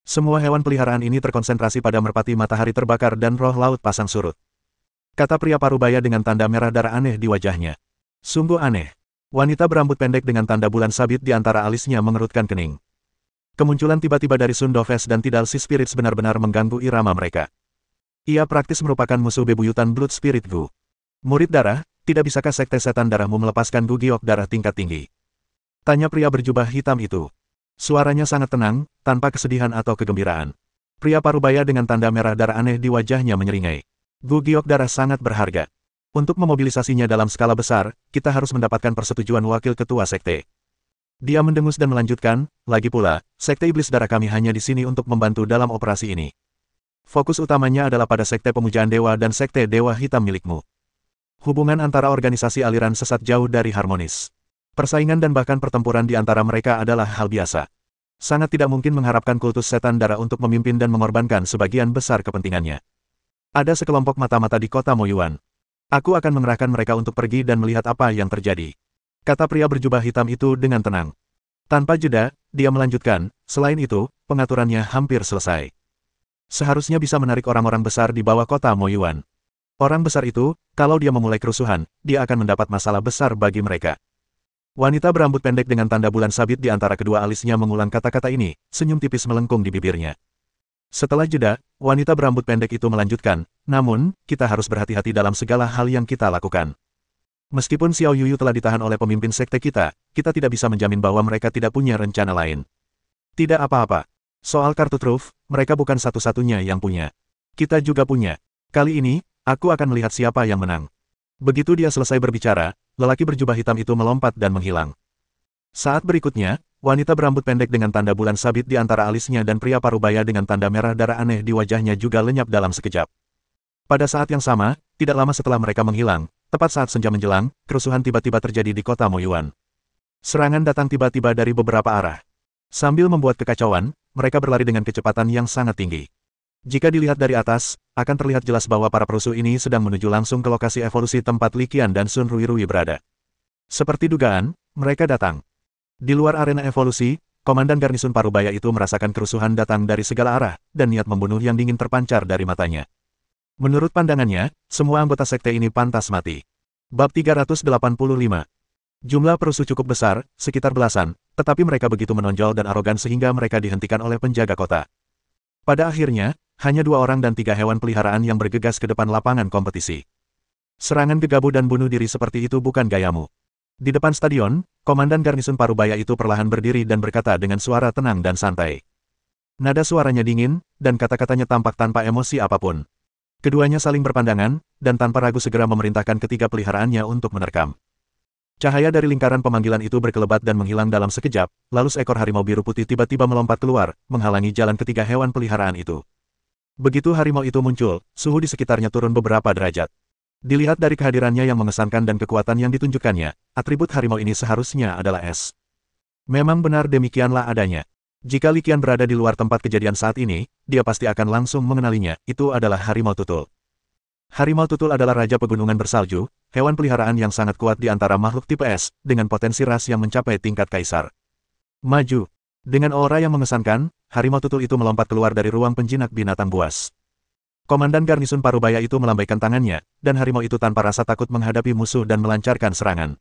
semua hewan peliharaan ini terkonsentrasi pada merpati matahari terbakar dan roh laut pasang surut. Kata pria parubaya dengan tanda merah darah aneh di wajahnya. Sungguh aneh. Wanita berambut pendek dengan tanda bulan sabit di antara alisnya mengerutkan kening. Kemunculan tiba-tiba dari Sun Dofes dan Tidal Sea Spirits benar-benar mengganggu irama mereka. Ia praktis merupakan musuh bebuyutan Blood Spirit Gu. Murid darah, tidak bisakah sekte setan darahmu melepaskan Gu Giok darah tingkat tinggi? Tanya pria berjubah hitam itu. Suaranya sangat tenang, tanpa kesedihan atau kegembiraan. Pria parubaya dengan tanda merah darah aneh di wajahnya menyeringai. Gu Giok darah sangat berharga. Untuk memobilisasinya dalam skala besar, kita harus mendapatkan persetujuan wakil ketua sekte. Dia mendengus dan melanjutkan, lagi pula, sekte iblis darah kami hanya di sini untuk membantu dalam operasi ini. Fokus utamanya adalah pada sekte pemujaan dewa dan sekte dewa hitam milikmu. Hubungan antara organisasi aliran sesat jauh dari harmonis. Persaingan dan bahkan pertempuran di antara mereka adalah hal biasa. Sangat tidak mungkin mengharapkan kultus setan darah untuk memimpin dan mengorbankan sebagian besar kepentingannya. Ada sekelompok mata-mata di kota Mo Yuan. Aku akan mengerahkan mereka untuk pergi dan melihat apa yang terjadi. Kata pria berjubah hitam itu dengan tenang. Tanpa jeda, dia melanjutkan, selain itu, pengaturannya hampir selesai. Seharusnya bisa menarik orang-orang besar di bawah kota Mo Yuan. Orang besar itu, kalau dia memulai kerusuhan, dia akan mendapat masalah besar bagi mereka. Wanita berambut pendek dengan tanda bulan sabit di antara kedua alisnya mengulang kata-kata ini, senyum tipis melengkung di bibirnya. Setelah jeda, wanita berambut pendek itu melanjutkan, namun, kita harus berhati-hati dalam segala hal yang kita lakukan. Meskipun Xiao Yuyu telah ditahan oleh pemimpin sekte kita tidak bisa menjamin bahwa mereka tidak punya rencana lain. Tidak apa-apa. Soal kartu truf, mereka bukan satu-satunya yang punya. Kita juga punya. Kali ini, aku akan melihat siapa yang menang. Begitu dia selesai berbicara, lelaki berjubah hitam itu melompat dan menghilang. Saat berikutnya, wanita berambut pendek dengan tanda bulan sabit di antara alisnya dan pria parubaya dengan tanda merah darah aneh di wajahnya juga lenyap dalam sekejap. Pada saat yang sama, tidak lama setelah mereka menghilang, tepat saat senja menjelang, kerusuhan tiba-tiba terjadi di kota Mo Yuan. Serangan datang tiba-tiba dari beberapa arah. Sambil membuat kekacauan, mereka berlari dengan kecepatan yang sangat tinggi. Jika dilihat dari atas, akan terlihat jelas bahwa para perusuh ini sedang menuju langsung ke lokasi evolusi tempat Li Qian dan Sun Ruirui berada. Seperti dugaan, mereka datang. Di luar arena evolusi, Komandan Garnisun Parubaya itu merasakan kerusuhan datang dari segala arah, dan niat membunuh yang dingin terpancar dari matanya. Menurut pandangannya, semua anggota sekte ini pantas mati. Bab 385. Jumlah perusuh cukup besar, sekitar belasan, tetapi mereka begitu menonjol dan arogan sehingga mereka dihentikan oleh penjaga kota. Pada akhirnya, hanya 2 orang dan 3 hewan peliharaan yang bergegas ke depan lapangan kompetisi. Serangan gegabah dan bunuh diri seperti itu bukan gayamu. Di depan stadion, Komandan Garnisun Parubaya itu perlahan berdiri dan berkata dengan suara tenang dan santai. Nada suaranya dingin, dan kata-katanya tampak tanpa emosi apapun. Keduanya saling berpandangan, dan tanpa ragu segera memerintahkan ketiga peliharaannya untuk menerkam. Cahaya dari lingkaran pemanggilan itu berkelebat dan menghilang dalam sekejap, lalu seekor harimau biru putih tiba-tiba melompat keluar, menghalangi jalan ketiga hewan peliharaan itu. Begitu harimau itu muncul, suhu di sekitarnya turun beberapa derajat. Dilihat dari kehadirannya yang mengesankan dan kekuatan yang ditunjukkannya, atribut harimau ini seharusnya adalah es. Memang benar demikianlah adanya. Jika Li Qian berada di luar tempat kejadian saat ini, dia pasti akan langsung mengenalinya, itu adalah harimau tutul. Harimau tutul adalah raja pegunungan bersalju, hewan peliharaan yang sangat kuat di antara makhluk tipe S, dengan potensi ras yang mencapai tingkat kaisar. Maju. Dengan aura yang mengesankan, harimau tutul itu melompat keluar dari ruang penjinak binatang buas. Komandan Garnisun Parubaya itu melambaikan tangannya, dan harimau itu tanpa rasa takut menghadapi musuh dan melancarkan serangan.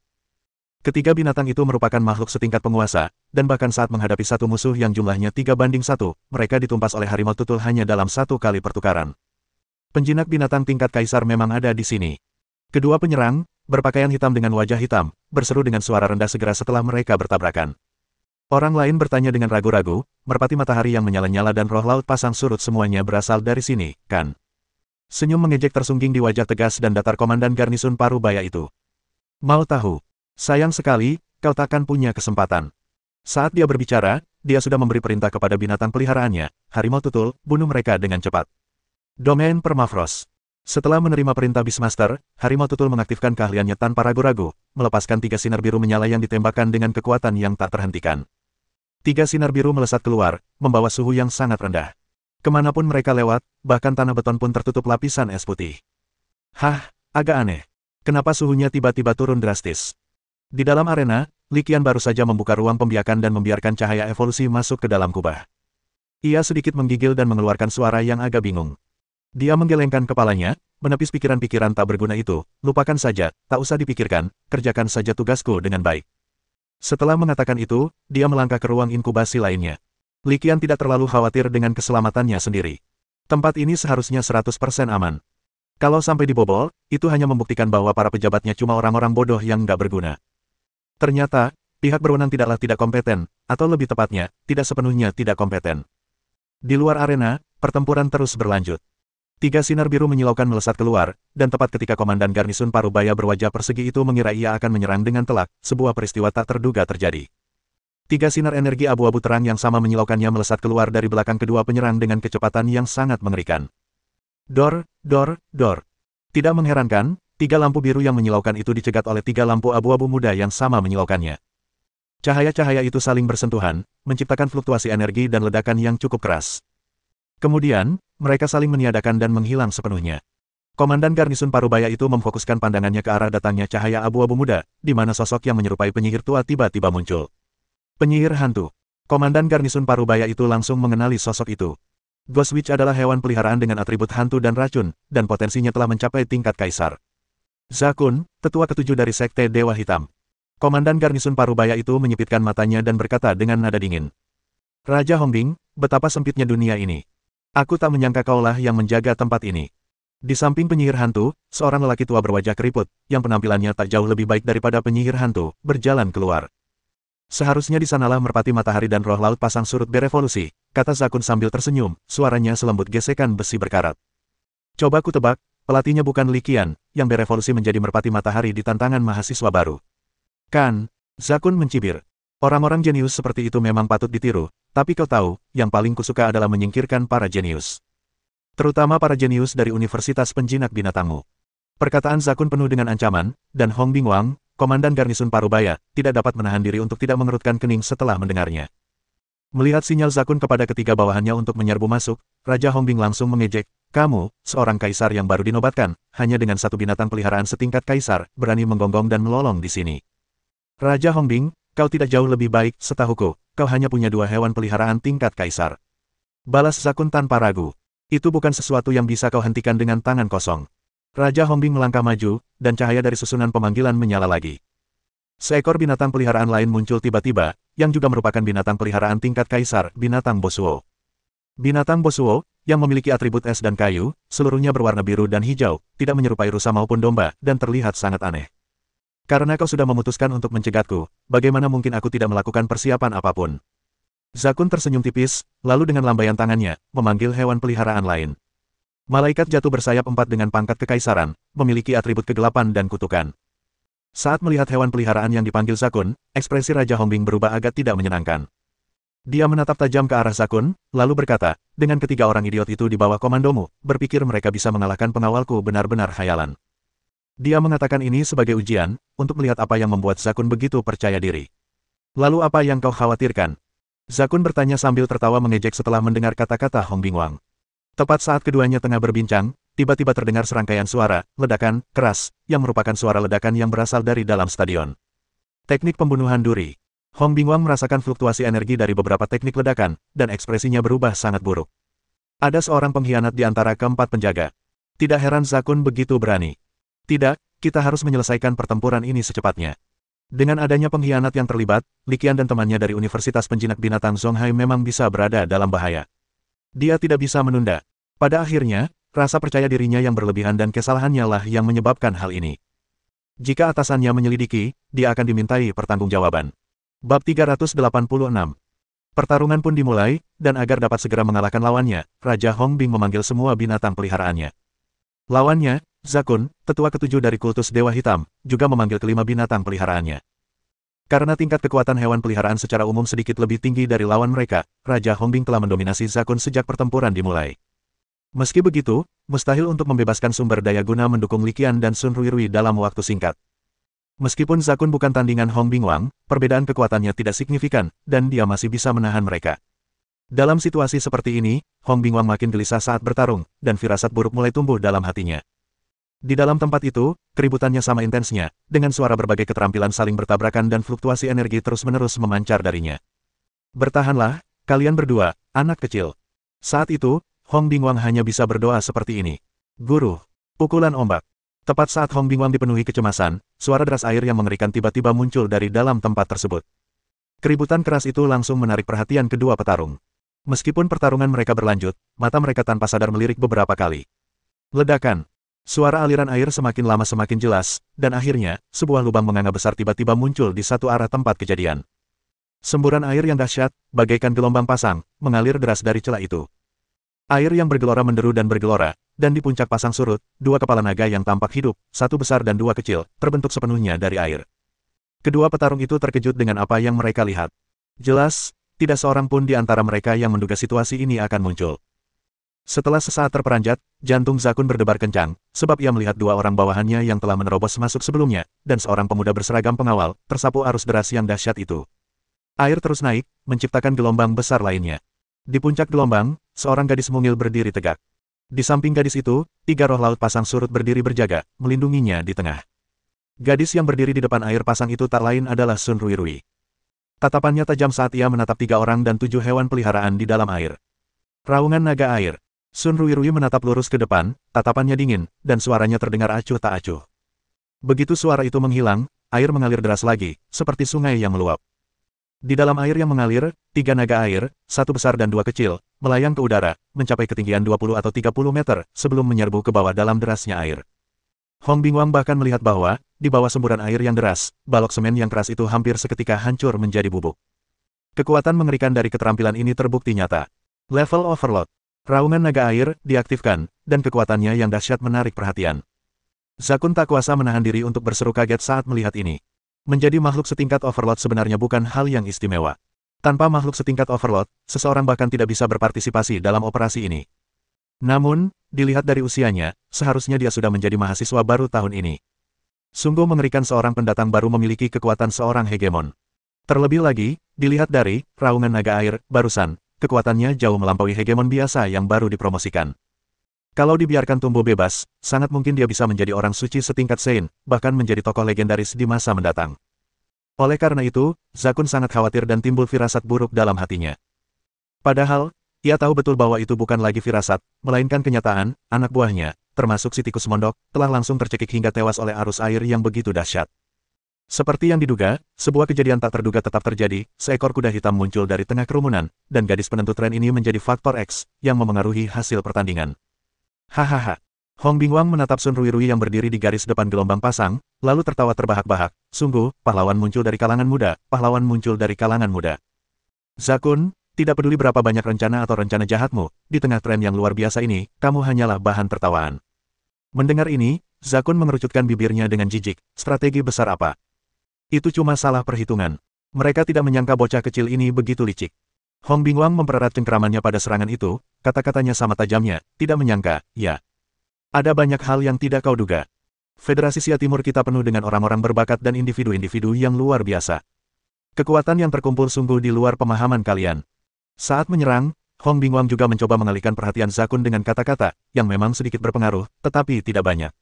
Ketiga binatang itu merupakan makhluk setingkat penguasa, dan bahkan saat menghadapi satu musuh yang jumlahnya 3-1, mereka ditumpas oleh harimau tutul hanya dalam satu kali pertukaran. Penjinak binatang tingkat kaisar memang ada di sini. Kedua penyerang, berpakaian hitam dengan wajah hitam, berseru dengan suara rendah segera setelah mereka bertabrakan. Orang lain bertanya dengan ragu-ragu, merpati matahari yang menyala-nyala dan roh laut pasang surut semuanya berasal dari sini, kan? Senyum mengejek tersungging di wajah tegas dan datar Komandan Garnisun Parubaya itu. Mau tahu? Sayang sekali, kau takkan punya kesempatan. Saat dia berbicara, dia sudah memberi perintah kepada binatang peliharaannya, harimau tutul, bunuh mereka dengan cepat. Domain Permafrost. Setelah menerima perintah Beastmaster, harimau tutul mengaktifkan keahliannya tanpa ragu-ragu, melepaskan 3 sinar biru menyala yang ditembakkan dengan kekuatan yang tak terhentikan. 3 sinar biru melesat keluar, membawa suhu yang sangat rendah. Kemanapun mereka lewat, bahkan tanah beton pun tertutup lapisan es putih. Hah, agak aneh. Kenapa suhunya tiba-tiba turun drastis? Di dalam arena, Li Qian baru saja membuka ruang pembiakan dan membiarkan cahaya evolusi masuk ke dalam kubah. Ia sedikit menggigil dan mengeluarkan suara yang agak bingung. Dia menggelengkan kepalanya, menepis pikiran-pikiran tak berguna itu, lupakan saja, tak usah dipikirkan, kerjakan saja tugasku dengan baik. Setelah mengatakan itu, dia melangkah ke ruang inkubasi lainnya. Li Qian tidak terlalu khawatir dengan keselamatannya sendiri. Tempat ini seharusnya 100% aman. Kalau sampai dibobol, itu hanya membuktikan bahwa para pejabatnya cuma orang-orang bodoh yang nggak berguna. Ternyata, pihak berwenang tidaklah tidak kompeten, atau lebih tepatnya, tidak sepenuhnya tidak kompeten. Di luar arena, pertempuran terus berlanjut. 3 sinar biru menyilaukan melesat keluar, dan tepat ketika Komandan Garnisun Parubaya berwajah persegi itu mengira ia akan menyerang dengan telak, sebuah peristiwa tak terduga terjadi. 3 sinar energi abu-abu terang yang sama menyilaukannya melesat keluar dari belakang kedua penyerang dengan kecepatan yang sangat mengerikan. Dor, dor, dor. Tidak mengherankan, 3 lampu biru yang menyilaukan itu dicegat oleh 3 lampu abu-abu muda yang sama menyilaukannya. Cahaya-cahaya itu saling bersentuhan, menciptakan fluktuasi energi dan ledakan yang cukup keras. Kemudian, mereka saling meniadakan dan menghilang sepenuhnya. Komandan Garnisun Parubaya itu memfokuskan pandangannya ke arah datangnya cahaya abu-abu muda, di mana sosok yang menyerupai penyihir tua tiba-tiba muncul. Penyihir hantu. Komandan Garnisun Parubaya itu langsung mengenali sosok itu. Ghost Witch adalah hewan peliharaan dengan atribut hantu dan racun, dan potensinya telah mencapai tingkat kaisar. Zakun, tetua ketujuh dari Sekte Dewa Hitam. Komandan Garnisun Parubaya itu menyipitkan matanya dan berkata dengan nada dingin. Raja Hongbing, betapa sempitnya dunia ini. Aku tak menyangka kaulah yang menjaga tempat ini. Di samping penyihir hantu, seorang lelaki tua berwajah keriput, yang penampilannya tak jauh lebih baik daripada penyihir hantu, berjalan keluar. Seharusnya di sanalah merpati matahari dan roh laut pasang surut berevolusi, kata Zakun sambil tersenyum, suaranya selembut gesekan besi berkarat. Coba ku tebak, pelatihnya bukan Li Qian, yang berevolusi menjadi merpati matahari di tantangan mahasiswa baru. Kan? Zakun mencibir. Orang-orang jenius seperti itu memang patut ditiru, tapi kau tahu, yang paling kusuka adalah menyingkirkan para jenius. Terutama para jenius dari Universitas Penjinak Binatangmu. Perkataan Zakun penuh dengan ancaman, dan Hongbing Wang, Komandan Garnisun Parubaya, tidak dapat menahan diri untuk tidak mengerutkan kening setelah mendengarnya. Melihat sinyal Zakun kepada ketiga bawahannya untuk menyerbu masuk, Raja Hongbing langsung mengejek, kamu, seorang kaisar yang baru dinobatkan, hanya dengan satu binatang peliharaan setingkat kaisar, berani menggonggong dan melolong di sini. Raja Hongbing, kau tidak jauh lebih baik, setahuku, kau hanya punya 2 hewan peliharaan tingkat kaisar. Balas Zakun tanpa ragu. Itu bukan sesuatu yang bisa kau hentikan dengan tangan kosong. Raja Hongbing melangkah maju, dan cahaya dari susunan pemanggilan menyala lagi. Seekor binatang peliharaan lain muncul tiba-tiba, yang juga merupakan binatang peliharaan tingkat kaisar, binatang Bosuo. Binatang Bosuo, yang memiliki atribut es dan kayu, seluruhnya berwarna biru dan hijau, tidak menyerupai rusa maupun domba, dan terlihat sangat aneh. Karena kau sudah memutuskan untuk mencegatku, bagaimana mungkin aku tidak melakukan persiapan apapun? Zakun tersenyum tipis, lalu dengan lambaian tangannya, memanggil hewan peliharaan lain. Malaikat jatuh bersayap 4 dengan pangkat kekaisaran, memiliki atribut kegelapan dan kutukan. Saat melihat hewan peliharaan yang dipanggil Zakun, ekspresi Raja Hongbing berubah agak tidak menyenangkan. Dia menatap tajam ke arah Zakun, lalu berkata, dengan ketiga orang idiot itu di bawah komandomu, berpikir mereka bisa mengalahkan pengawalku benar-benar khayalan. Dia mengatakan ini sebagai ujian, untuk melihat apa yang membuat Zakun begitu percaya diri. Lalu apa yang kau khawatirkan? Zakun bertanya sambil tertawa mengejek setelah mendengar kata-kata Hongbing Wang. Tepat saat keduanya tengah berbincang, tiba-tiba terdengar serangkaian suara, ledakan, keras, yang merupakan suara ledakan yang berasal dari dalam stadion. Teknik pembunuhan duri. Hong Bingwang merasakan fluktuasi energi dari beberapa teknik ledakan, dan ekspresinya berubah sangat buruk. Ada seorang pengkhianat di antara keempat penjaga. Tidak heran Zakun begitu berani. Tidak, kita harus menyelesaikan pertempuran ini secepatnya. Dengan adanya pengkhianat yang terlibat, Li Qian dan temannya dari Universitas Penjinak Binatang Zonghai memang bisa berada dalam bahaya. Dia tidak bisa menunda. Pada akhirnya, rasa percaya dirinya yang berlebihan dan kesalahannya lah yang menyebabkan hal ini. Jika atasannya menyelidiki, dia akan dimintai pertanggungjawaban. Bab 386. Pertarungan pun dimulai, dan agar dapat segera mengalahkan lawannya, Raja Hong Bing memanggil semua binatang peliharaannya. Lawannya, Zakun, tetua ketujuh dari kultus Dewa Hitam, juga memanggil kelima binatang peliharaannya. Karena tingkat kekuatan hewan peliharaan secara umum sedikit lebih tinggi dari lawan mereka, Raja Hong Bing telah mendominasi Zakun sejak pertempuran dimulai. Meski begitu, mustahil untuk membebaskan sumber daya guna mendukung Li Qian dan Sun Ruirui dalam waktu singkat. Meskipun Zakun bukan tandingan Hong Bingwang, perbedaan kekuatannya tidak signifikan, dan dia masih bisa menahan mereka. Dalam situasi seperti ini, Hong Bingwang makin gelisah saat bertarung, dan firasat buruk mulai tumbuh dalam hatinya. Di dalam tempat itu, keributannya sama intensnya, dengan suara berbagai keterampilan saling bertabrakan dan fluktuasi energi terus-menerus memancar darinya. Bertahanlah, kalian berdua, anak kecil. Saat itu, Hong Bingwang hanya bisa berdoa seperti ini. Guru, pukulan ombak. Tepat saat Hong Bingwang dipenuhi kecemasan, suara deras air yang mengerikan tiba-tiba muncul dari dalam tempat tersebut. Keributan keras itu langsung menarik perhatian kedua petarung. Meskipun pertarungan mereka berlanjut, mata mereka tanpa sadar melirik beberapa kali. Ledakan. Suara aliran air semakin lama semakin jelas, dan akhirnya, sebuah lubang menganga besar tiba-tiba muncul di satu arah tempat kejadian. Semburan air yang dahsyat, bagaikan gelombang pasang, mengalir deras dari celah itu. Air yang bergelora menderu dan bergelora, dan di puncak pasang surut, dua kepala naga yang tampak hidup, satu besar dan dua kecil, terbentuk sepenuhnya dari air. Kedua petarung itu terkejut dengan apa yang mereka lihat. Jelas, tidak seorang pun di antara mereka yang menduga situasi ini akan muncul. Setelah sesaat terperanjat, jantung Zakun berdebar kencang, sebab ia melihat dua orang bawahannya yang telah menerobos masuk sebelumnya, dan seorang pemuda berseragam pengawal, tersapu arus deras yang dahsyat itu. Air terus naik, menciptakan gelombang besar lainnya. Di puncak gelombang, seorang gadis mungil berdiri tegak. Di samping gadis itu, tiga roh laut pasang surut berdiri berjaga, melindunginya di tengah. Gadis yang berdiri di depan air pasang itu tak lain adalah Sun Ruirui. Tatapannya tajam saat ia menatap tiga orang dan tujuh hewan peliharaan di dalam air. Raungan naga air. Sun Ruirui menatap lurus ke depan, tatapannya dingin, dan suaranya terdengar acuh tak acuh. Begitu suara itu menghilang, air mengalir deras lagi, seperti sungai yang meluap. Di dalam air yang mengalir, tiga naga air, satu besar dan dua kecil, melayang ke udara, mencapai ketinggian 20 atau 30 meter, sebelum menyerbu ke bawah dalam derasnya air. Hong Bingwang bahkan melihat bahwa, di bawah semburan air yang deras, balok semen yang keras itu hampir seketika hancur menjadi bubuk. Kekuatan mengerikan dari keterampilan ini terbukti nyata. Level Overload. Raungan naga air, diaktifkan, dan kekuatannya yang dahsyat menarik perhatian. Zakun tak kuasa menahan diri untuk berseru kaget saat melihat ini. Menjadi makhluk setingkat Overlord sebenarnya bukan hal yang istimewa. Tanpa makhluk setingkat Overlord, seseorang bahkan tidak bisa berpartisipasi dalam operasi ini. Namun, dilihat dari usianya, seharusnya dia sudah menjadi mahasiswa baru tahun ini. Sungguh mengerikan seorang pendatang baru memiliki kekuatan seorang hegemon. Terlebih lagi, dilihat dari raungan naga air, barusan, kekuatannya jauh melampaui hegemon biasa yang baru dipromosikan. Kalau dibiarkan tumbuh bebas, sangat mungkin dia bisa menjadi orang suci setingkat Sein, bahkan menjadi tokoh legendaris di masa mendatang. Oleh karena itu, Zakun sangat khawatir dan timbul firasat buruk dalam hatinya. Padahal, ia tahu betul bahwa itu bukan lagi firasat, melainkan kenyataan, anak buahnya, termasuk si tikus mondok, telah langsung tercekik hingga tewas oleh arus air yang begitu dahsyat. Seperti yang diduga, sebuah kejadian tak terduga tetap terjadi, seekor kuda hitam muncul dari tengah kerumunan, dan gadis penentu tren ini menjadi faktor X, yang memengaruhi hasil pertandingan. Hahaha. Hong Bingwang menatap Sun Ruirui yang berdiri di garis depan gelombang pasang, lalu tertawa terbahak-bahak. Sungguh, pahlawan muncul dari kalangan muda, pahlawan muncul dari kalangan muda. Zakun, tidak peduli berapa banyak rencana atau rencana jahatmu, di tengah tren yang luar biasa ini, kamu hanyalah bahan tertawaan. Mendengar ini, Zakun mengerucutkan bibirnya dengan jijik. Strategi besar apa? Itu cuma salah perhitungan. Mereka tidak menyangka bocah kecil ini begitu licik. Hong Bingwang mempererat cengkeramannya pada serangan itu, kata-katanya sama tajamnya, tidak menyangka, ya. Ada banyak hal yang tidak kau duga. Federasi Sia Timur kita penuh dengan orang-orang berbakat dan individu-individu yang luar biasa. Kekuatan yang terkumpul sungguh di luar pemahaman kalian. Saat menyerang, Hong Bingwang juga mencoba mengalihkan perhatian Zakun dengan kata-kata, yang memang sedikit berpengaruh, tetapi tidak banyak.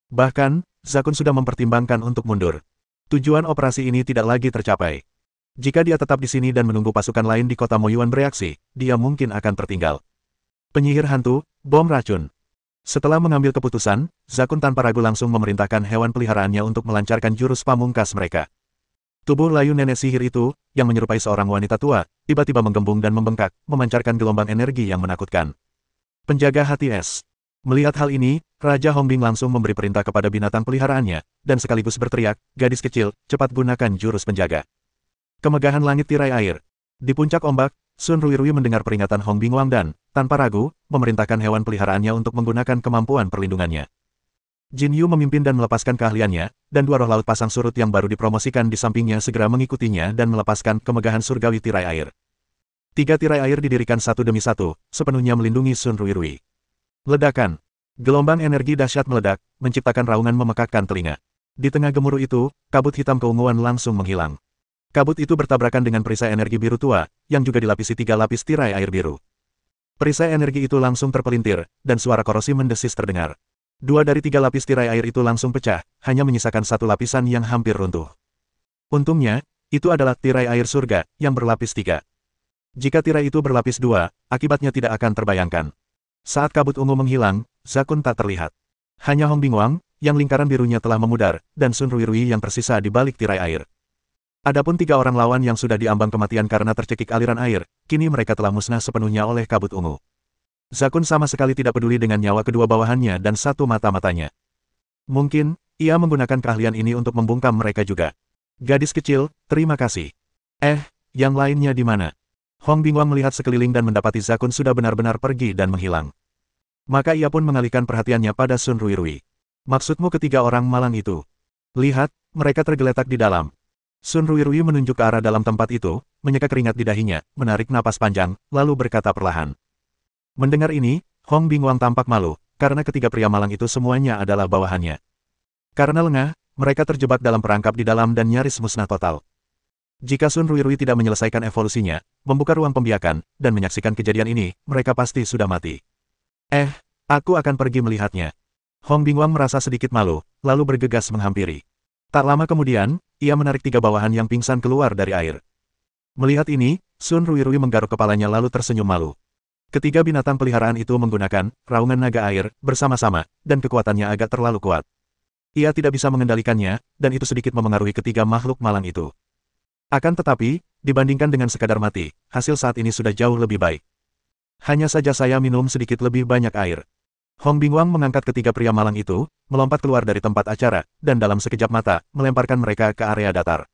Bahkan, Zakun sudah mempertimbangkan untuk mundur. Tujuan operasi ini tidak lagi tercapai. Jika dia tetap di sini dan menunggu pasukan lain di kota Moyuan bereaksi, dia mungkin akan tertinggal. Penyihir hantu, bom racun. Setelah mengambil keputusan, Zakun tanpa ragu langsung memerintahkan hewan peliharaannya untuk melancarkan jurus pamungkas mereka. Tubuh layu nenek sihir itu, yang menyerupai seorang wanita tua, tiba-tiba menggembung dan membengkak, memancarkan gelombang energi yang menakutkan. Penjaga hati es. Melihat hal ini, Raja Hongbing langsung memberi perintah kepada binatang peliharaannya, dan sekaligus berteriak, gadis kecil, cepat gunakan jurus penjaga. Kemegahan langit tirai air. Di puncak ombak, Sun Ruirui mendengar peringatan Hong Bingwang dan, tanpa ragu, memerintahkan hewan peliharaannya untuk menggunakan kemampuan perlindungannya. Jin Yu memimpin dan melepaskan keahliannya, dan dua roh laut pasang surut yang baru dipromosikan di sampingnya segera mengikutinya dan melepaskan kemegahan surgawi tirai air. 3 tirai air didirikan satu demi satu, sepenuhnya melindungi Sun Ruirui. Ledakan. Gelombang energi dahsyat meledak, menciptakan raungan memekakkan telinga. Di tengah gemuruh itu, kabut hitam keunguan langsung menghilang. Kabut itu bertabrakan dengan perisai energi biru tua, yang juga dilapisi 3 lapis tirai air biru. Perisai energi itu langsung terpelintir, dan suara korosi mendesis terdengar. 2 dari 3 lapis tirai air itu langsung pecah, hanya menyisakan 1 lapisan yang hampir runtuh. Untungnya, itu adalah tirai air surga, yang berlapis 3. Jika tirai itu berlapis 2, akibatnya tidak akan terbayangkan. Saat kabut ungu menghilang, Zakun tak terlihat. Hanya Hong Bingwang, yang lingkaran birunya telah memudar, dan Sun Ruirui yang tersisa di balik tirai air. Adapun 3 orang lawan yang sudah diambang kematian karena tercekik aliran air, kini mereka telah musnah sepenuhnya oleh kabut ungu. Zakun sama sekali tidak peduli dengan nyawa kedua bawahannya dan satu mata-matanya. Mungkin, ia menggunakan keahlian ini untuk membungkam mereka juga. Gadis kecil, terima kasih. Yang lainnya di mana? Hong Bingwang melihat sekeliling dan mendapati Zakun sudah benar-benar pergi dan menghilang. Maka ia pun mengalihkan perhatiannya pada Sun Ruirui. Maksudmu ketiga orang malang itu? Lihat, mereka tergeletak di dalam. Sun Ruirui menunjuk ke arah dalam tempat itu, menyeka keringat di dahinya, menarik napas panjang, lalu berkata perlahan. Mendengar ini, Hong Bingwang tampak malu, karena ketiga pria malang itu semuanya adalah bawahannya. Karena lengah, mereka terjebak dalam perangkap di dalam dan nyaris musnah total. Jika Sun Ruirui tidak menyelesaikan evolusinya, membuka ruang pembiakan, dan menyaksikan kejadian ini, mereka pasti sudah mati. Aku akan pergi melihatnya. Hong Bingwang merasa sedikit malu, lalu bergegas menghampiri. Tak lama kemudian, ia menarik 3 bawahan yang pingsan keluar dari air. Melihat ini, Sun Ruirui menggaruk kepalanya lalu tersenyum malu. Ketiga binatang peliharaan itu menggunakan raungan naga air bersama-sama, dan kekuatannya agak terlalu kuat. Ia tidak bisa mengendalikannya, dan itu sedikit memengaruhi ketiga makhluk malang itu. Akan tetapi, dibandingkan dengan sekadar mati, hasil saat ini sudah jauh lebih baik. Hanya saja saya minum sedikit lebih banyak air. Hong Bingwang mengangkat ketiga pria malang itu, melompat keluar dari tempat acara, dan dalam sekejap mata, melemparkan mereka ke area datar.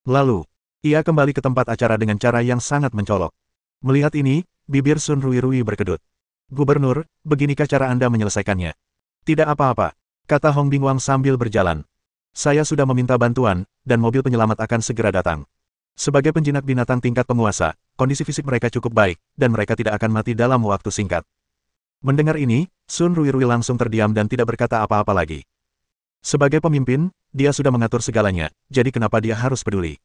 Lalu, ia kembali ke tempat acara dengan cara yang sangat mencolok. Melihat ini, bibir Sun Ruirui berkedut. Gubernur, beginikah cara Anda menyelesaikannya? Tidak apa-apa, kata Hong Bingwang sambil berjalan. Saya sudah meminta bantuan, dan mobil penyelamat akan segera datang. Sebagai penjinak binatang tingkat penguasa, kondisi fisik mereka cukup baik, dan mereka tidak akan mati dalam waktu singkat. Mendengar ini, Sun Ruirui langsung terdiam dan tidak berkata apa-apa lagi. Sebagai pemimpin, dia sudah mengatur segalanya, jadi kenapa dia harus peduli?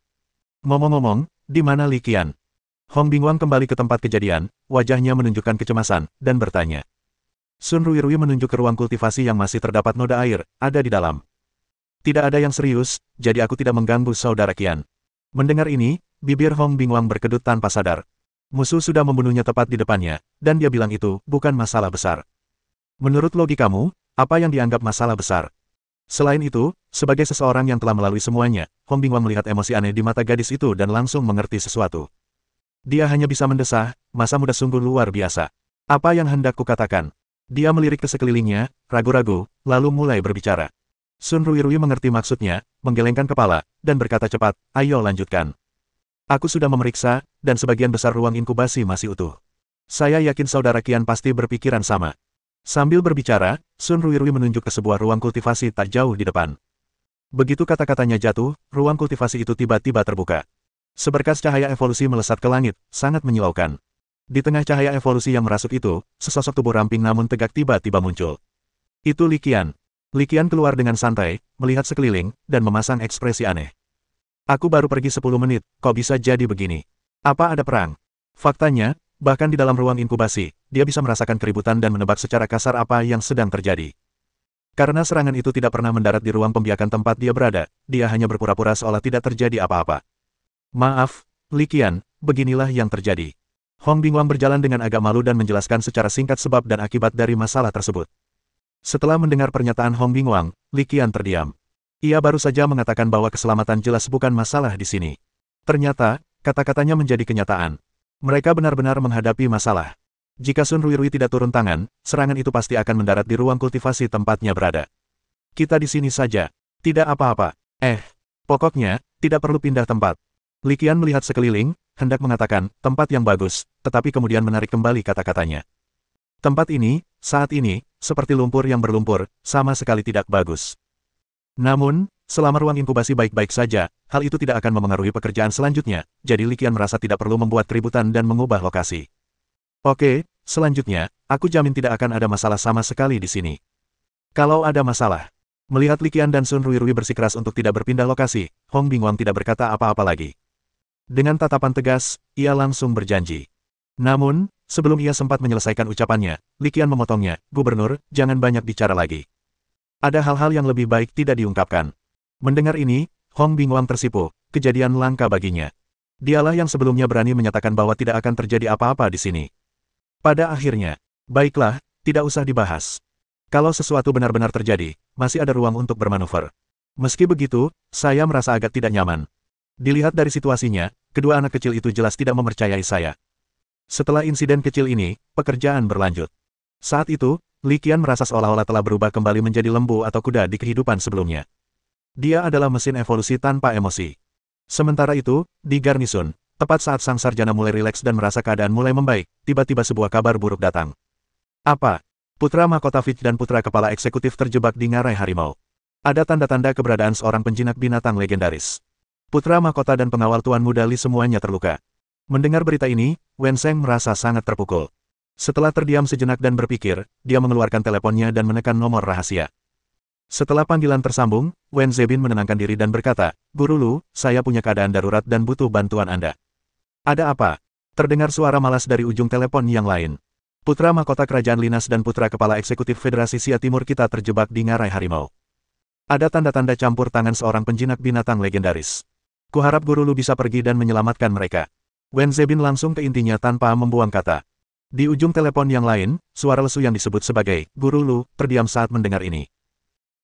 Ngomong-ngomong, di mana Li Qian? Hong Bingwang kembali ke tempat kejadian, wajahnya menunjukkan kecemasan, dan bertanya. Sun Ruirui menunjuk ke ruang kultivasi yang masih terdapat noda air, ada di dalam. Tidak ada yang serius, jadi aku tidak mengganggu saudara Qian. Mendengar ini, bibir Hong Bingwang berkedut tanpa sadar. Musuh sudah membunuhnya tepat di depannya, dan dia bilang itu bukan masalah besar. Menurut logikamu, apa yang dianggap masalah besar? Selain itu, sebagai seseorang yang telah melalui semuanya, Hong Bingwang melihat emosi aneh di mata gadis itu dan langsung mengerti sesuatu. Dia hanya bisa mendesah, masa muda sungguh luar biasa. Apa yang hendak kukatakan? Dia melirik ke sekelilingnya, ragu-ragu, lalu mulai berbicara. Sun Ruirui mengerti maksudnya, menggelengkan kepala, dan berkata cepat, ayo lanjutkan. Aku sudah memeriksa, dan sebagian besar ruang inkubasi masih utuh. Saya yakin saudara Qian pasti berpikiran sama. Sambil berbicara, Sun Ruirui menunjuk ke sebuah ruang kultivasi tak jauh di depan. Begitu kata-katanya jatuh, ruang kultivasi itu tiba-tiba terbuka. Seberkas cahaya evolusi melesat ke langit, sangat menyilaukan. Di tengah cahaya evolusi yang merasuk itu, sesosok tubuh ramping namun tegak tiba-tiba muncul. Itu Li Qian. Li Qian keluar dengan santai, melihat sekeliling, dan memasang ekspresi aneh. Aku baru pergi 10 menit, kok bisa jadi begini? Apa ada perang? Faktanya, bahkan di dalam ruang inkubasi, dia bisa merasakan keributan dan menebak secara kasar apa yang sedang terjadi. Karena serangan itu tidak pernah mendarat di ruang pembiakan tempat dia berada, dia hanya berpura-pura seolah tidak terjadi apa-apa. Maaf, Li Qian, beginilah yang terjadi. Hong Bingwang berjalan dengan agak malu dan menjelaskan secara singkat sebab dan akibat dari masalah tersebut. Setelah mendengar pernyataan Hong Bingwang, Li Qian terdiam. Ia baru saja mengatakan bahwa keselamatan jelas bukan masalah di sini. Ternyata, kata-katanya menjadi kenyataan. Mereka benar-benar menghadapi masalah. Jika Sun Ruirui tidak turun tangan, serangan itu pasti akan mendarat di ruang kultivasi tempatnya berada. Kita di sini saja. Tidak apa-apa. Pokoknya, tidak perlu pindah tempat. Li Qian melihat sekeliling, hendak mengatakan, tempat yang bagus, tetapi kemudian menarik kembali kata-katanya. Tempat ini, saat ini, seperti lumpur yang berlumpur, sama sekali tidak bagus. Namun, selama ruang inkubasi baik-baik saja, hal itu tidak akan memengaruhi pekerjaan selanjutnya, jadi Li Qian merasa tidak perlu membuat keributan dan mengubah lokasi. Oke, selanjutnya, aku jamin tidak akan ada masalah sama sekali di sini. Kalau ada masalah. Melihat Li Qian dan Sun Ruirui bersikeras untuk tidak berpindah lokasi, Hong Bingwang tidak berkata apa-apa lagi. Dengan tatapan tegas, ia langsung berjanji. Namun, sebelum ia sempat menyelesaikan ucapannya, Li Qian memotongnya, "Gubernur, jangan banyak bicara lagi. Ada hal-hal yang lebih baik tidak diungkapkan." Mendengar ini, Hong Bingwang tersipu, kejadian langka baginya. Dialah yang sebelumnya berani menyatakan bahwa tidak akan terjadi apa-apa di sini. Pada akhirnya, baiklah, tidak usah dibahas. Kalau sesuatu benar-benar terjadi, masih ada ruang untuk bermanuver. Meski begitu, saya merasa agak tidak nyaman. Dilihat dari situasinya, kedua anak kecil itu jelas tidak mempercayai saya. Setelah insiden kecil ini, pekerjaan berlanjut. Saat itu, Li Qian merasa seolah-olah telah berubah kembali menjadi lembu atau kuda di kehidupan sebelumnya. Dia adalah mesin evolusi tanpa emosi. Sementara itu, di garnisun, tepat saat sang sarjana mulai rileks dan merasa keadaan mulai membaik, tiba-tiba sebuah kabar buruk datang. Apa? Putra mahkota Fitch dan putra kepala eksekutif terjebak di ngarai harimau. Ada tanda-tanda keberadaan seorang penjinak binatang legendaris. Putra mahkota dan pengawal Tuan Muda Li semuanya terluka. Mendengar berita ini, Wen Sheng merasa sangat terpukul. Setelah terdiam sejenak dan berpikir, dia mengeluarkan teleponnya dan menekan nomor rahasia. Setelah panggilan tersambung, Wen Zebin menenangkan diri dan berkata, "Guru Lu, saya punya keadaan darurat dan butuh bantuan Anda." "Ada apa?" Terdengar suara malas dari ujung telepon yang lain. "Putra mahkota kerajaan Linas dan putra kepala eksekutif Federasi Sia Timur kita terjebak di ngarai harimau. Ada tanda-tanda campur tangan seorang penjinak binatang legendaris. Kuharap Guru Lu bisa pergi dan menyelamatkan mereka." Wen Zebin langsung ke intinya tanpa membuang kata. Di ujung telepon yang lain, suara lesu yang disebut sebagai "Guru Lu" terdiam saat mendengar ini.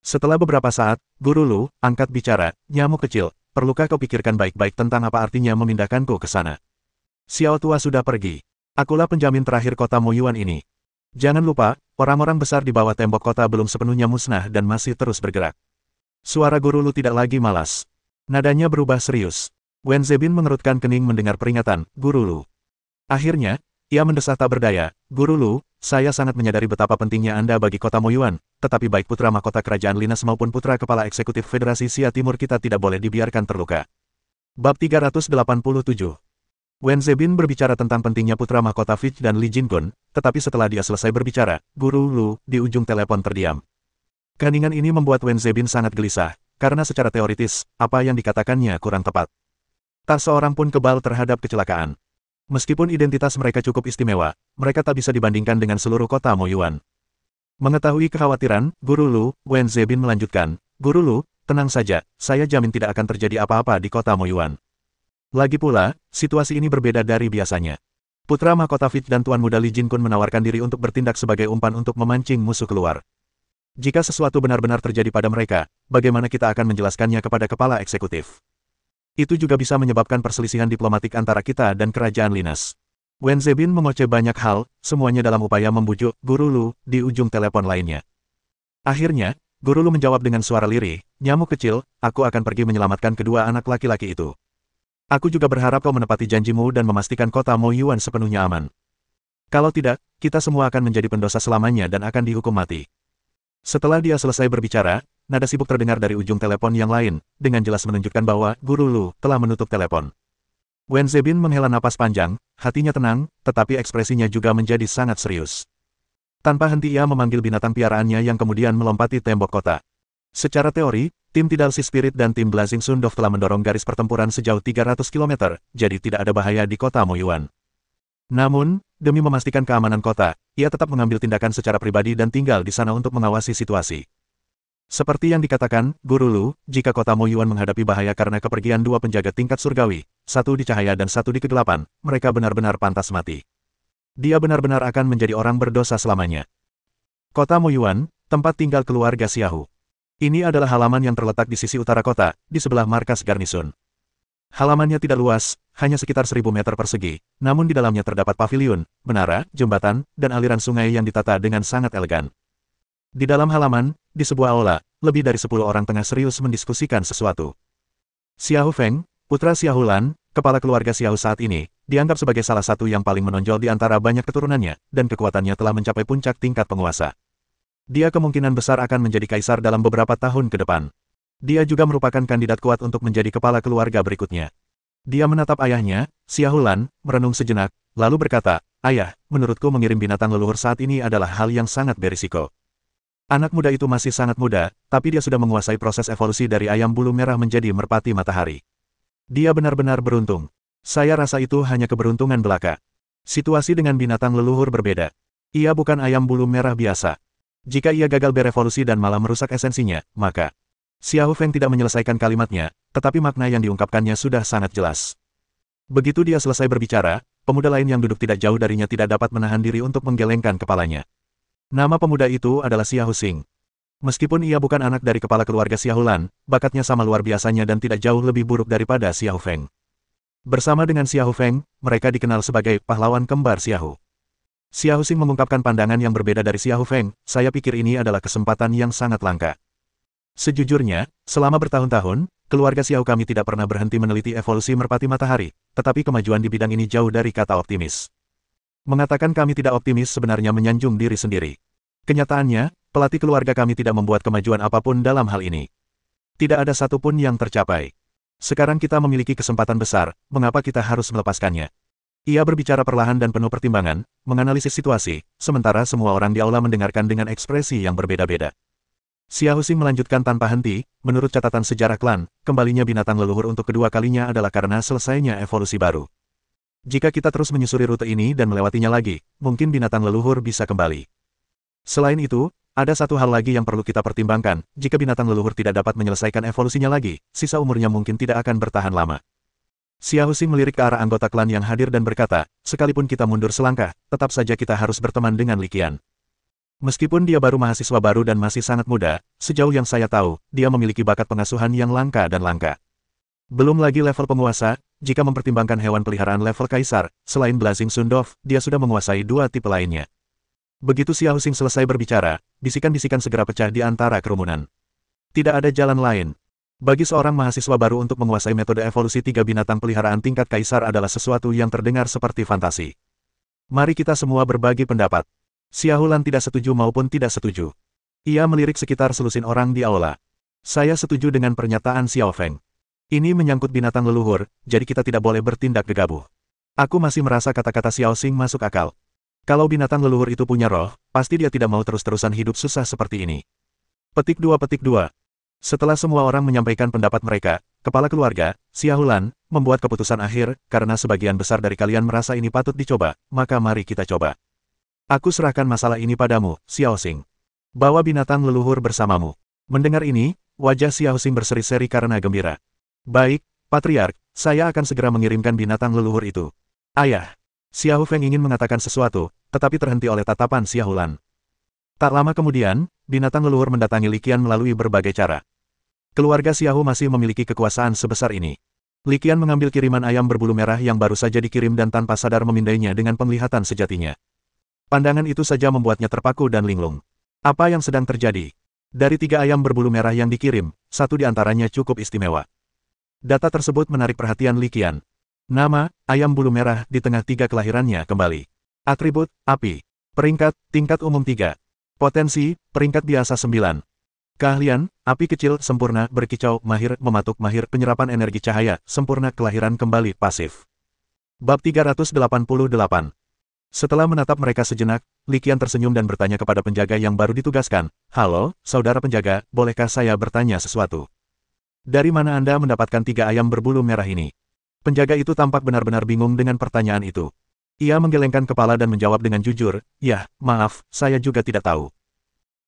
Setelah beberapa saat, "Guru Lu, angkat bicara, nyamuk kecil, perlukah kau pikirkan baik-baik tentang apa artinya memindahkanku ke sana? Xiao Tua sudah pergi. Akulah penjamin terakhir kota Moyuan ini. Jangan lupa, orang-orang besar di bawah tembok kota belum sepenuhnya musnah dan masih terus bergerak." Suara Guru Lu tidak lagi malas. Nadanya berubah serius. Wen Zebin mengerutkan kening mendengar peringatan, "Guru Lu." Akhirnya, ia mendesah tak berdaya, "Guru Lu, saya sangat menyadari betapa pentingnya Anda bagi kota Moyuan, tetapi baik putra mahkota kerajaan Linas maupun putra kepala eksekutif Federasi Sia Timur kita tidak boleh dibiarkan terluka." Bab 387. Wen Zebin berbicara tentang pentingnya putra mahkota Fitch dan Li Jinkun, tetapi setelah dia selesai berbicara, Guru Lu di ujung telepon terdiam. Keheningan ini membuat Wen Zebin sangat gelisah, karena secara teoritis, apa yang dikatakannya kurang tepat. Tak seorang pun kebal terhadap kecelakaan. Meskipun identitas mereka cukup istimewa, mereka tak bisa dibandingkan dengan seluruh kota Moyuan. Mengetahui kekhawatiran, Guru Lu, Wen Zebin melanjutkan, "Guru Lu, tenang saja, saya jamin tidak akan terjadi apa-apa di kota Moyuan. Lagi pula, situasi ini berbeda dari biasanya. Putra mahkota Fitch dan Tuan Muda Li Jinkun menawarkan diri untuk bertindak sebagai umpan untuk memancing musuh keluar. Jika sesuatu benar-benar terjadi pada mereka, bagaimana kita akan menjelaskannya kepada kepala eksekutif? Itu juga bisa menyebabkan perselisihan diplomatik antara kita dan kerajaan Linas." Wen Zebin mengoceh banyak hal, semuanya dalam upaya membujuk Guru Lu di ujung telepon lainnya. Akhirnya, Guru Lu menjawab dengan suara lirih, "Nyamuk kecil, aku akan pergi menyelamatkan kedua anak laki-laki itu. Aku juga berharap kau menepati janjimu dan memastikan kota Moyuan sepenuhnya aman. Kalau tidak, kita semua akan menjadi pendosa selamanya dan akan dihukum mati." Setelah dia selesai berbicara, nada sibuk terdengar dari ujung telepon yang lain, dengan jelas menunjukkan bahwa Guru Lu telah menutup telepon. Wen Zebin menghela napas panjang, hatinya tenang, tetapi ekspresinya juga menjadi sangat serius. Tanpa henti ia memanggil binatang piaraannya yang kemudian melompati tembok kota. Secara teori, tim Tidal Sea Spirit dan tim Blazing Sundov telah mendorong garis pertempuran sejauh 300 km, jadi tidak ada bahaya di kota Moyuan. Namun, demi memastikan keamanan kota, ia tetap mengambil tindakan secara pribadi dan tinggal di sana untuk mengawasi situasi. Seperti yang dikatakan, Guru Lu, jika kota Moyuan menghadapi bahaya karena kepergian dua penjaga tingkat surgawi, satu di cahaya dan satu di kegelapan, mereka benar-benar pantas mati. Dia benar-benar akan menjadi orang berdosa selamanya. Kota Moyuan, tempat tinggal keluarga Xiaohu. Ini adalah halaman yang terletak di sisi utara kota, di sebelah markas garnison. Halamannya tidak luas, hanya sekitar 1000 meter persegi, namun di dalamnya terdapat paviliun, menara, jembatan, dan aliran sungai yang ditata dengan sangat elegan. Di dalam halaman, di sebuah aula, lebih dari 10 orang tengah serius mendiskusikan sesuatu. Xiaohu Feng, putra Xiaohu Lan, kepala keluarga Xiaohu saat ini, dianggap sebagai salah satu yang paling menonjol di antara banyak keturunannya, dan kekuatannya telah mencapai puncak tingkat penguasa. Dia kemungkinan besar akan menjadi kaisar dalam beberapa tahun ke depan. Dia juga merupakan kandidat kuat untuk menjadi kepala keluarga berikutnya. Dia menatap ayahnya, Xiaohu Lan, merenung sejenak, lalu berkata, "Ayah, menurutku mengirim binatang leluhur saat ini adalah hal yang sangat berisiko. Anak muda itu masih sangat muda, tapi dia sudah menguasai proses evolusi dari ayam bulu merah menjadi merpati matahari. Dia benar-benar beruntung. Saya rasa itu hanya keberuntungan belaka. Situasi dengan binatang leluhur berbeda. Ia bukan ayam bulu merah biasa. Jika ia gagal berevolusi dan malah merusak esensinya, maka..." Xiaohu Feng tidak menyelesaikan kalimatnya, tetapi makna yang diungkapkannya sudah sangat jelas. Begitu dia selesai berbicara, pemuda lain yang duduk tidak jauh darinya tidak dapat menahan diri untuk menggelengkan kepalanya. Nama pemuda itu adalah Xiaohu Xing. Meskipun ia bukan anak dari kepala keluarga Xiaohu Lan, bakatnya sama luar biasanya dan tidak jauh lebih buruk daripada Xiaohu Feng. Bersama dengan Xiaohu Feng, mereka dikenal sebagai pahlawan kembar Xiaohu. Xiaohu Xing mengungkapkan pandangan yang berbeda dari Xiaohu Feng, "Saya pikir ini adalah kesempatan yang sangat langka. Sejujurnya, selama bertahun-tahun, keluarga Xiaohu kami tidak pernah berhenti meneliti evolusi merpati matahari, tetapi kemajuan di bidang ini jauh dari kata optimis. Mengatakan kami tidak optimis sebenarnya menyanjung diri sendiri. Kenyataannya, pelatih keluarga kami tidak membuat kemajuan apapun dalam hal ini. Tidak ada satupun yang tercapai. Sekarang kita memiliki kesempatan besar, mengapa kita harus melepaskannya?" Ia berbicara perlahan dan penuh pertimbangan, menganalisis situasi, sementara semua orang di aula mendengarkan dengan ekspresi yang berbeda-beda. Xiaohu Xing melanjutkan tanpa henti, "Menurut catatan sejarah klan, kembalinya binatang leluhur untuk kedua kalinya adalah karena selesainya evolusi baru. Jika kita terus menyusuri rute ini dan melewatinya lagi, mungkin binatang leluhur bisa kembali. Selain itu, ada satu hal lagi yang perlu kita pertimbangkan, jika binatang leluhur tidak dapat menyelesaikan evolusinya lagi, sisa umurnya mungkin tidak akan bertahan lama." Xiaohu Xing melirik ke arah anggota klan yang hadir dan berkata, "Sekalipun kita mundur selangkah, tetap saja kita harus berteman dengan Li Qian. Meskipun dia baru mahasiswa baru dan masih sangat muda, sejauh yang saya tahu, dia memiliki bakat pengasuhan yang langka dan langka. Belum lagi level penguasa, jika mempertimbangkan hewan peliharaan level kaisar, selain Blazing Sundov, dia sudah menguasai dua tipe lainnya." Begitu Xiaohu Xing selesai berbicara, bisikan-bisikan segera pecah di antara kerumunan. Tidak ada jalan lain. Bagi seorang mahasiswa baru untuk menguasai metode evolusi tiga binatang peliharaan tingkat kaisar adalah sesuatu yang terdengar seperti fantasi. Mari kita semua berbagi pendapat. Xiaohu Lan tidak setuju maupun tidak setuju. Ia melirik sekitar selusin orang di aula. "Saya setuju dengan pernyataan Xiao Feng. Ini menyangkut binatang leluhur, jadi kita tidak boleh bertindak gegabah. Aku masih merasa kata-kata Xiao Xing masuk akal. Kalau binatang leluhur itu punya roh, pasti dia tidak mau terus-terusan hidup susah seperti ini." Petik 2. Setelah semua orang menyampaikan pendapat mereka, kepala keluarga, Xiaohu Lan, membuat keputusan akhir, "Karena sebagian besar dari kalian merasa ini patut dicoba, maka mari kita coba. Aku serahkan masalah ini padamu, Xiao Xing. Bawa binatang leluhur bersamamu." Mendengar ini, wajah Xiao Xing berseri-seri karena gembira. "Baik, Patriark, saya akan segera mengirimkan binatang leluhur itu." "Ayah." Xiaohu Feng ingin mengatakan sesuatu, tetapi terhenti oleh tatapan Xiaohu Lan. Tak lama kemudian, binatang leluhur mendatangi Li Qian melalui berbagai cara. Keluarga Xiaohu masih memiliki kekuasaan sebesar ini. Li Qian mengambil kiriman ayam berbulu merah yang baru saja dikirim dan tanpa sadar memindainya dengan penglihatan sejatinya. Pandangan itu saja membuatnya terpaku dan linglung. Apa yang sedang terjadi? Dari 3 ayam berbulu merah yang dikirim, 1 di antaranya cukup istimewa. Data tersebut menarik perhatian Li Qian. Nama, ayam bulu merah di tengah 3 kelahirannya kembali. Atribut, api. Peringkat, tingkat umum 3. Potensi, peringkat biasa 9. Keahlian, api kecil, sempurna, berkicau, mahir, mematuk, mahir, penyerapan energi cahaya, sempurna, kelahiran kembali, pasif. Bab 388. Setelah menatap mereka sejenak, Li Qian tersenyum dan bertanya kepada penjaga yang baru ditugaskan, "Halo, saudara penjaga, bolehkah saya bertanya sesuatu? Dari mana Anda mendapatkan 3 ayam berbulu merah ini?" Penjaga itu tampak benar-benar bingung dengan pertanyaan itu. Ia menggelengkan kepala dan menjawab dengan jujur, "Yah, maaf, saya juga tidak tahu."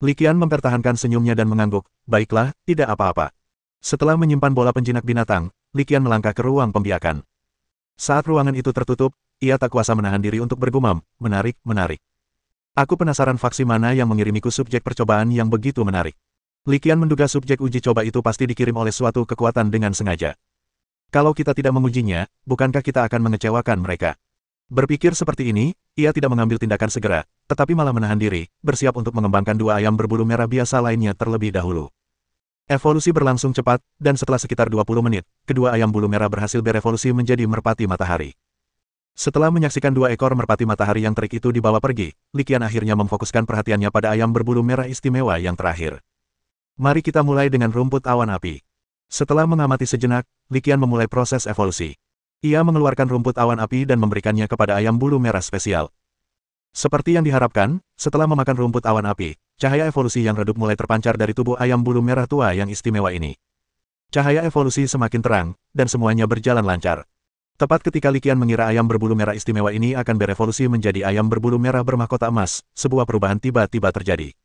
Li Qian mempertahankan senyumnya dan mengangguk, "Baiklah, tidak apa-apa." Setelah menyimpan bola penjinak binatang, Li Qian melangkah ke ruang pembiakan. Saat ruangan itu tertutup, ia tak kuasa menahan diri untuk bergumam, "Menarik, menarik. Aku penasaran faksi mana yang mengirimiku subjek percobaan yang begitu menarik." Li Qian menduga subjek uji coba itu pasti dikirim oleh suatu kekuatan dengan sengaja. Kalau kita tidak mengujinya, bukankah kita akan mengecewakan mereka? Berpikir seperti ini, ia tidak mengambil tindakan segera, tetapi malah menahan diri, bersiap untuk mengembangkan dua ayam berbulu merah biasa lainnya terlebih dahulu. Evolusi berlangsung cepat, dan setelah sekitar 20 menit, kedua ayam bulu merah berhasil berevolusi menjadi merpati matahari. Setelah menyaksikan dua ekor merpati matahari yang terik itu dibawa pergi, Li Qian akhirnya memfokuskan perhatiannya pada ayam berbulu merah istimewa yang terakhir. Mari kita mulai dengan rumput awan api. Setelah mengamati sejenak, Li Qian memulai proses evolusi. Ia mengeluarkan rumput awan api dan memberikannya kepada ayam bulu merah spesial. Seperti yang diharapkan, setelah memakan rumput awan api, cahaya evolusi yang redup mulai terpancar dari tubuh ayam bulu merah tua yang istimewa ini. Cahaya evolusi semakin terang, dan semuanya berjalan lancar. Tepat ketika Li Qian mengira ayam berbulu merah istimewa ini akan berevolusi menjadi ayam berbulu merah bermahkota emas, sebuah perubahan tiba-tiba terjadi.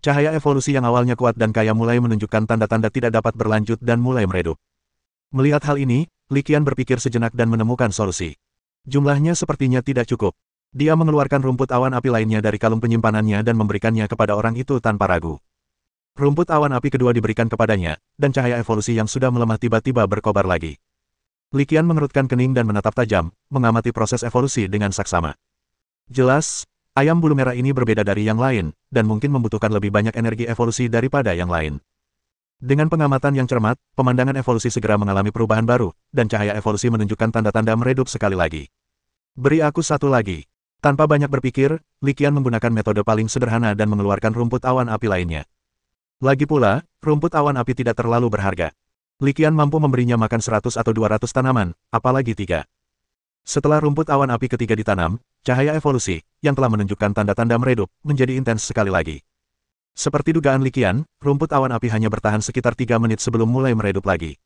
Cahaya evolusi yang awalnya kuat dan kaya mulai menunjukkan tanda-tanda tidak dapat berlanjut dan mulai meredup. Melihat hal ini, Li Qian berpikir sejenak dan menemukan solusi. Jumlahnya sepertinya tidak cukup. Dia mengeluarkan rumput awan api lainnya dari kalung penyimpanannya dan memberikannya kepada orang itu tanpa ragu. Rumput awan api kedua diberikan kepadanya, dan cahaya evolusi yang sudah melemah tiba-tiba berkobar lagi. Li Qian mengerutkan kening dan menatap tajam, mengamati proses evolusi dengan saksama. Jelas, ayam bulu merah ini berbeda dari yang lain, dan mungkin membutuhkan lebih banyak energi evolusi daripada yang lain. Dengan pengamatan yang cermat, pemandangan evolusi segera mengalami perubahan baru, dan cahaya evolusi menunjukkan tanda-tanda meredup sekali lagi. "Beri aku satu lagi." Tanpa banyak berpikir, Li Qian menggunakan metode paling sederhana dan mengeluarkan rumput awan api lainnya. Lagi pula, rumput awan api tidak terlalu berharga. Li Qian mampu memberinya makan 100 atau 200 tanaman, apalagi 3. Setelah rumput awan api ketiga ditanam, cahaya evolusi, yang telah menunjukkan tanda-tanda meredup, menjadi intens sekali lagi. Seperti dugaan Li Qian, rumput awan api hanya bertahan sekitar 3 menit sebelum mulai meredup lagi.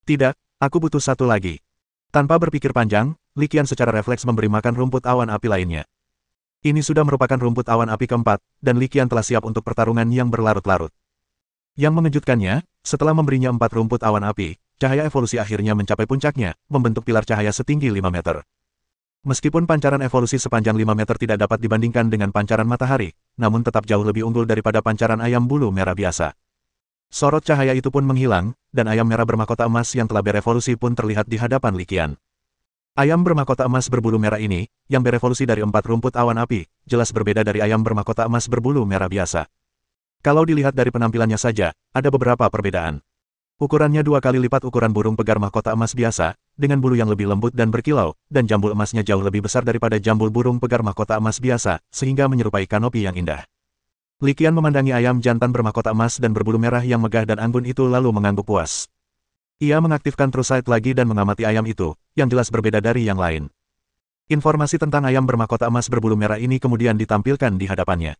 "Tidak, aku butuh satu lagi." Tanpa berpikir panjang, Li Qian secara refleks memberi makan rumput awan api lainnya. Ini sudah merupakan rumput awan api keempat, dan Li Qian telah siap untuk pertarungan yang berlarut-larut. Yang mengejutkannya, setelah memberinya 4 rumput awan api, cahaya evolusi akhirnya mencapai puncaknya, membentuk pilar cahaya setinggi 5 meter. Meskipun pancaran evolusi sepanjang 5 meter tidak dapat dibandingkan dengan pancaran matahari, namun tetap jauh lebih unggul daripada pancaran ayam bulu merah biasa. Sorot cahaya itu pun menghilang, dan ayam merah bermahkota emas yang telah berevolusi pun terlihat di hadapan Li Qian. Ayam bermahkota emas berbulu merah ini, yang berevolusi dari 4 rumput awan api, jelas berbeda dari ayam bermahkota emas berbulu merah biasa. Kalau dilihat dari penampilannya saja, ada beberapa perbedaan. Ukurannya 2 kali lipat ukuran burung pegar mahkota emas biasa, dengan bulu yang lebih lembut dan berkilau, dan jambul emasnya jauh lebih besar daripada jambul burung pegar mahkota emas biasa, sehingga menyerupai kanopi yang indah. Li Qian memandangi ayam jantan bermahkota emas dan berbulu merah yang megah dan anggun itu lalu mengangguk puas. Ia mengaktifkan True Sight lagi dan mengamati ayam itu, yang jelas berbeda dari yang lain. Informasi tentang ayam bermahkota emas berbulu merah ini kemudian ditampilkan di hadapannya.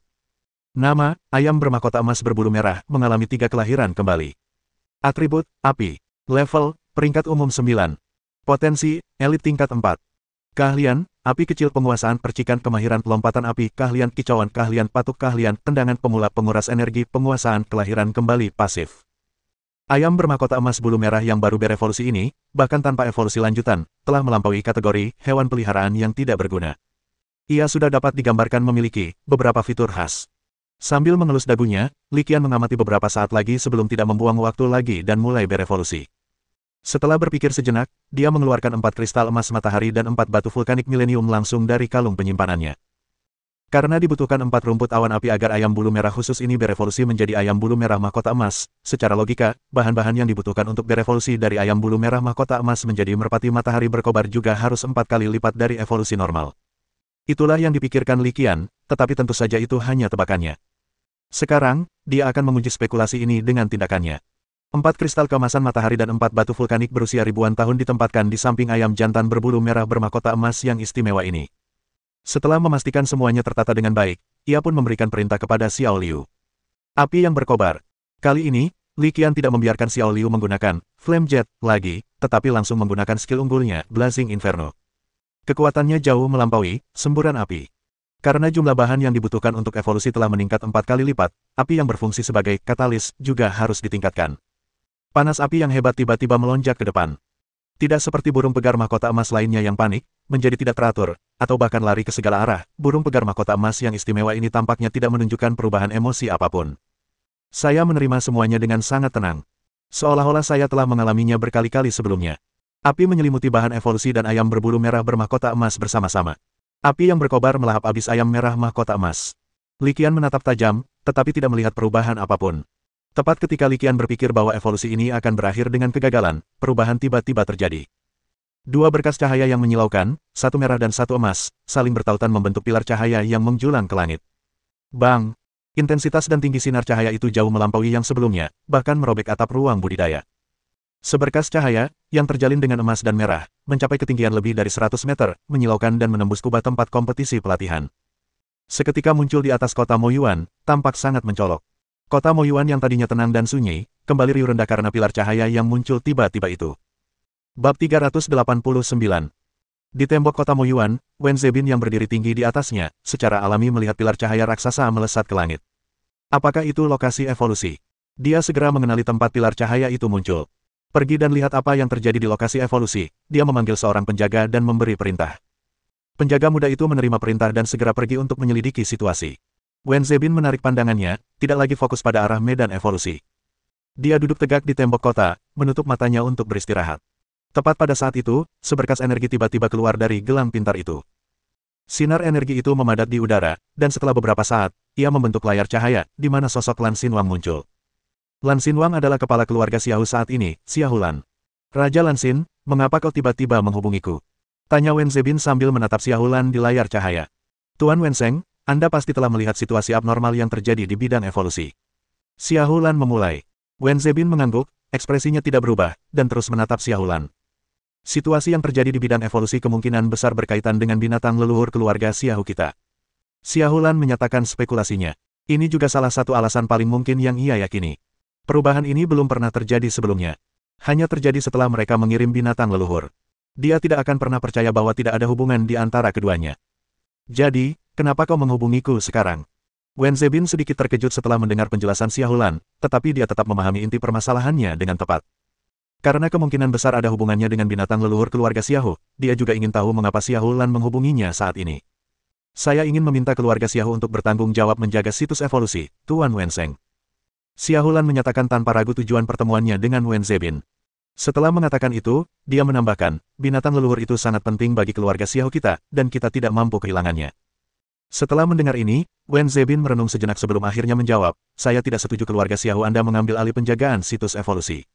Nama, ayam bermahkota emas berbulu merah, mengalami 3 kelahiran kembali. Atribut, api. Level, peringkat umum 9. Potensi, elit tingkat 4. Keahlian, api kecil penguasaan percikan kemahiran pelompatan api, keahlian kicauan, keahlian patuk, keahlian tendangan pemula penguras energi, penguasaan kelahiran kembali pasif. Ayam bermahkota emas bulu merah yang baru berevolusi ini, bahkan tanpa evolusi lanjutan, telah melampaui kategori hewan peliharaan yang tidak berguna. Ia sudah dapat digambarkan memiliki beberapa fitur khas. Sambil mengelus dagunya, Li Qian mengamati beberapa saat lagi sebelum tidak membuang waktu lagi dan mulai berevolusi. Setelah berpikir sejenak, dia mengeluarkan 4 kristal emas matahari dan 4 batu vulkanik milenium langsung dari kalung penyimpanannya. Karena dibutuhkan 4 rumput awan api agar ayam bulu merah khusus ini berevolusi menjadi ayam bulu merah mahkota emas, secara logika, bahan-bahan yang dibutuhkan untuk berevolusi dari ayam bulu merah mahkota emas menjadi merpati matahari berkobar juga harus 4 kali lipat dari evolusi normal. Itulah yang dipikirkan Li Qian, tetapi tentu saja itu hanya tebakannya. Sekarang, dia akan menguji spekulasi ini dengan tindakannya. 4 kristal keemasan matahari dan 4 batu vulkanik berusia ribuan tahun ditempatkan di samping ayam jantan berbulu merah bermahkota emas yang istimewa ini. Setelah memastikan semuanya tertata dengan baik, ia pun memberikan perintah kepada Xiao Liu. Api yang berkobar. Kali ini, Li Qian tidak membiarkan Xiao Liu menggunakan Flame Jet lagi, tetapi langsung menggunakan skill unggulnya, Blazing Inferno. Kekuatannya jauh melampaui semburan api. Karena jumlah bahan yang dibutuhkan untuk evolusi telah meningkat 4 kali lipat, api yang berfungsi sebagai katalis juga harus ditingkatkan. Panas api yang hebat tiba-tiba melonjak ke depan. Tidak seperti burung pegar mahkota emas lainnya yang panik, menjadi tidak teratur, atau bahkan lari ke segala arah, burung pegar mahkota emas yang istimewa ini tampaknya tidak menunjukkan perubahan emosi apapun. Saya menerima semuanya dengan sangat tenang. Seolah-olah saya telah mengalaminya berkali-kali sebelumnya. Api menyelimuti bahan evolusi dan ayam berbulu merah bermahkota emas bersama-sama. Api yang berkobar melahap habis ayam merah mahkota emas. Li Qian menatap tajam, tetapi tidak melihat perubahan apapun. Tepat ketika Li Qian berpikir bahwa evolusi ini akan berakhir dengan kegagalan, perubahan tiba-tiba terjadi. Dua berkas cahaya yang menyilaukan, satu merah dan satu emas, saling bertautan membentuk pilar cahaya yang menjulang ke langit. Bang! Intensitas dan tinggi sinar cahaya itu jauh melampaui yang sebelumnya, bahkan merobek atap ruang budidaya. Seberkas cahaya, yang terjalin dengan emas dan merah, mencapai ketinggian lebih dari 100 meter, menyilaukan dan menembus kubah tempat kompetisi pelatihan. Seketika muncul di atas kota Moyuan, tampak sangat mencolok. Kota Moyuan yang tadinya tenang dan sunyi, kembali riuh rendah karena pilar cahaya yang muncul tiba-tiba itu. Bab 389. Di tembok kota Moyuan, Wen Zebin yang berdiri tinggi di atasnya, secara alami melihat pilar cahaya raksasa melesat ke langit. Apakah itu lokasi evolusi? Dia segera mengenali tempat pilar cahaya itu muncul. Pergi dan lihat apa yang terjadi di lokasi evolusi, dia memanggil seorang penjaga dan memberi perintah. Penjaga muda itu menerima perintah dan segera pergi untuk menyelidiki situasi. Wen Zebin menarik pandangannya, tidak lagi fokus pada arah medan evolusi. Dia duduk tegak di tembok kota, menutup matanya untuk beristirahat. Tepat pada saat itu, seberkas energi tiba-tiba keluar dari gelang pintar itu. Sinar energi itu memadat di udara, dan setelah beberapa saat, ia membentuk layar cahaya, di mana sosok Lan Xinwang muncul. Lan Xinwang adalah kepala keluarga Xiahu saat ini, Xiahu Lan. Raja Lan Xin, mengapa kau tiba-tiba menghubungiku? Tanya Wen Zebin sambil menatap Xiahu Lan di layar cahaya. Tuan Wen Sheng, Anda pasti telah melihat situasi abnormal yang terjadi di bidang evolusi. Xiahu Lan memulai. Wen Zebin mengangguk, ekspresinya tidak berubah, dan terus menatap Xiahu Lan. Situasi yang terjadi di bidang evolusi kemungkinan besar berkaitan dengan binatang leluhur keluarga Xiahu kita. Xiahu Lan menyatakan spekulasinya. Ini juga salah satu alasan paling mungkin yang ia yakini. Perubahan ini belum pernah terjadi sebelumnya. Hanya terjadi setelah mereka mengirim binatang leluhur. Dia tidak akan pernah percaya bahwa tidak ada hubungan di antara keduanya. Jadi, kenapa kau menghubungiku sekarang? Wen Zebin sedikit terkejut setelah mendengar penjelasan Xiahu Lan, tetapi dia tetap memahami inti permasalahannya dengan tepat. Karena kemungkinan besar ada hubungannya dengan binatang leluhur keluarga Xiahu, dia juga ingin tahu mengapa Xiahu Lan menghubunginya saat ini. Saya ingin meminta keluarga Xiahu untuk bertanggung jawab menjaga situs evolusi, Tuan Wen Sheng. Xiahu Lan menyatakan tanpa ragu tujuan pertemuannya dengan Wen Zebin. Setelah mengatakan itu, dia menambahkan, binatang leluhur itu sangat penting bagi keluarga Xiahu kita, dan kita tidak mampu kehilangannya. Setelah mendengar ini, Wen Zebin merenung sejenak sebelum akhirnya menjawab, saya tidak setuju keluarga Xiahu Anda mengambil alih penjagaan situs evolusi.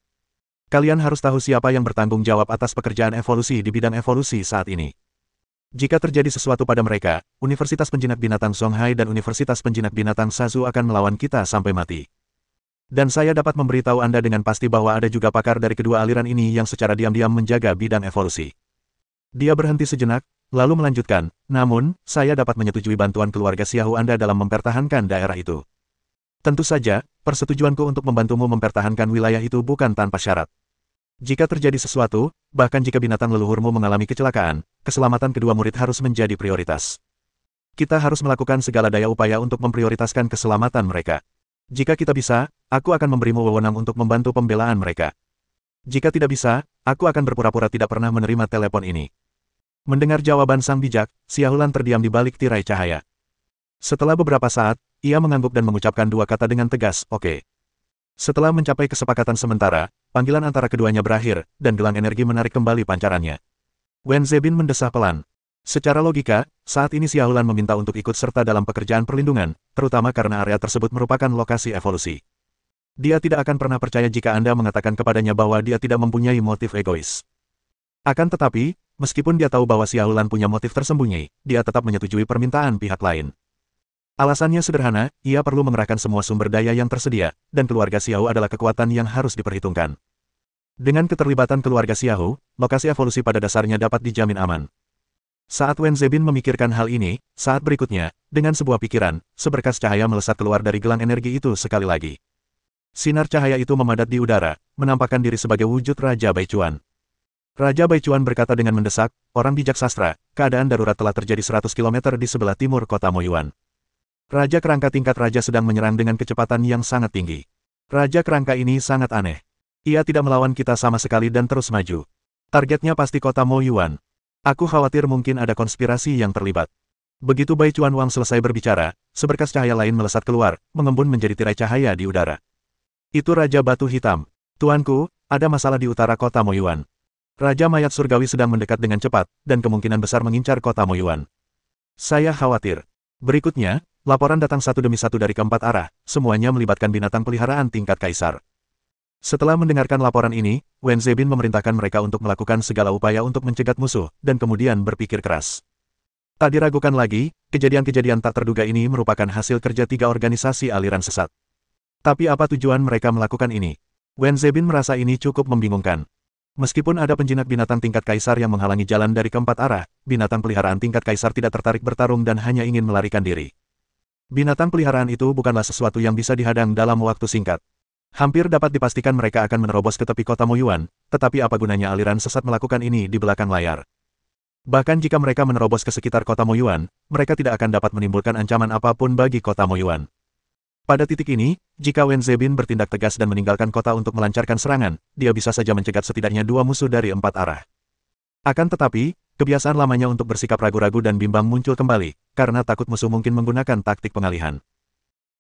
Kalian harus tahu siapa yang bertanggung jawab atas pekerjaan evolusi di bidang evolusi saat ini. Jika terjadi sesuatu pada mereka, Universitas Penjinak Binatang Songhai dan Universitas Penjinak Binatang Sazu akan melawan kita sampai mati. Dan saya dapat memberitahu Anda dengan pasti bahwa ada juga pakar dari kedua aliran ini yang secara diam-diam menjaga bidang evolusi. Dia berhenti sejenak, lalu melanjutkan, namun, saya dapat menyetujui bantuan keluarga Xiahu Anda dalam mempertahankan daerah itu. Tentu saja, persetujuanku untuk membantumu mempertahankan wilayah itu bukan tanpa syarat. Jika terjadi sesuatu, bahkan jika binatang leluhurmu mengalami kecelakaan, keselamatan kedua murid harus menjadi prioritas. Kita harus melakukan segala daya upaya untuk memprioritaskan keselamatan mereka. Jika kita bisa, aku akan memberimu wewenang untuk membantu pembelaan mereka. Jika tidak bisa, aku akan berpura-pura tidak pernah menerima telepon ini. Mendengar jawaban sang bijak, Xiahu Lan terdiam di balik tirai cahaya. Setelah beberapa saat, ia mengangguk dan mengucapkan dua kata dengan tegas, oke. Setelah mencapai kesepakatan sementara, panggilan antara keduanya berakhir, dan gelang energi menarik kembali pancarannya. Wen Zebin mendesah pelan. Secara logika, saat ini Xiahu Lan meminta untuk ikut serta dalam pekerjaan perlindungan, terutama karena area tersebut merupakan lokasi evolusi. Dia tidak akan pernah percaya jika Anda mengatakan kepadanya bahwa dia tidak mempunyai motif egois. Akan tetapi, meskipun dia tahu bahwa Xiahu Lan punya motif tersembunyi, dia tetap menyetujui permintaan pihak lain. Alasannya sederhana, ia perlu mengerahkan semua sumber daya yang tersedia, dan keluarga Xiahu adalah kekuatan yang harus diperhitungkan. Dengan keterlibatan keluarga Xiahu, lokasi evolusi pada dasarnya dapat dijamin aman. Saat Wen Zebin memikirkan hal ini, saat berikutnya, dengan sebuah pikiran, seberkas cahaya melesat keluar dari gelang energi itu sekali lagi. Sinar cahaya itu memadat di udara, menampakkan diri sebagai wujud Raja Baichuan. Raja Baichuan berkata dengan mendesak, orang bijak sastra, keadaan darurat telah terjadi 100 km di sebelah timur kota Moyuan. Raja kerangka tingkat raja sedang menyerang dengan kecepatan yang sangat tinggi. Raja kerangka ini sangat aneh. Ia tidak melawan kita sama sekali dan terus maju. Targetnya pasti kota Moyuan. Aku khawatir mungkin ada konspirasi yang terlibat. Begitu Baichuan Wang selesai berbicara, seberkas cahaya lain melesat keluar, mengembun menjadi tirai cahaya di udara. Itu Raja Batu Hitam. Tuanku, ada masalah di utara kota Moyuan. Raja Mayat Surgawi sedang mendekat dengan cepat, dan kemungkinan besar mengincar kota Moyuan. Saya khawatir. Berikutnya, laporan datang satu demi satu dari keempat arah, semuanya melibatkan binatang peliharaan tingkat kaisar. Setelah mendengarkan laporan ini, Wen Zebin memerintahkan mereka untuk melakukan segala upaya untuk mencegat musuh, dan kemudian berpikir keras. Tak diragukan lagi, kejadian-kejadian tak terduga ini merupakan hasil kerja 3 organisasi aliran sesat. Tapi apa tujuan mereka melakukan ini? Wen Zebin merasa ini cukup membingungkan. Meskipun ada penjinak binatang tingkat kaisar yang menghalangi jalan dari keempat arah, binatang peliharaan tingkat kaisar tidak tertarik bertarung dan hanya ingin melarikan diri. Binatang peliharaan itu bukanlah sesuatu yang bisa dihadang dalam waktu singkat. Hampir dapat dipastikan mereka akan menerobos ke tepi kota Moyuan, tetapi apa gunanya aliran sesat melakukan ini di belakang layar? Bahkan jika mereka menerobos ke sekitar kota Moyuan, mereka tidak akan dapat menimbulkan ancaman apapun bagi kota Moyuan. Pada titik ini, jika Wen Zebin bertindak tegas dan meninggalkan kota untuk melancarkan serangan, dia bisa saja mencegat setidaknya 2 musuh dari 4 arah. Akan tetapi, kebiasaan lamanya untuk bersikap ragu-ragu dan bimbang muncul kembali, karena takut musuh mungkin menggunakan taktik pengalihan.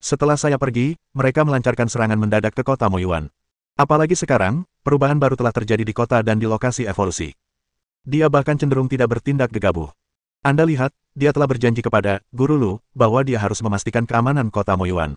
Setelah saya pergi, mereka melancarkan serangan mendadak ke kota Moyuan. Apalagi sekarang, perubahan baru telah terjadi di kota dan di lokasi evolusi. Dia bahkan cenderung tidak bertindak gegabah. Anda lihat, dia telah berjanji kepada Guru Lu bahwa dia harus memastikan keamanan kota Moyuan.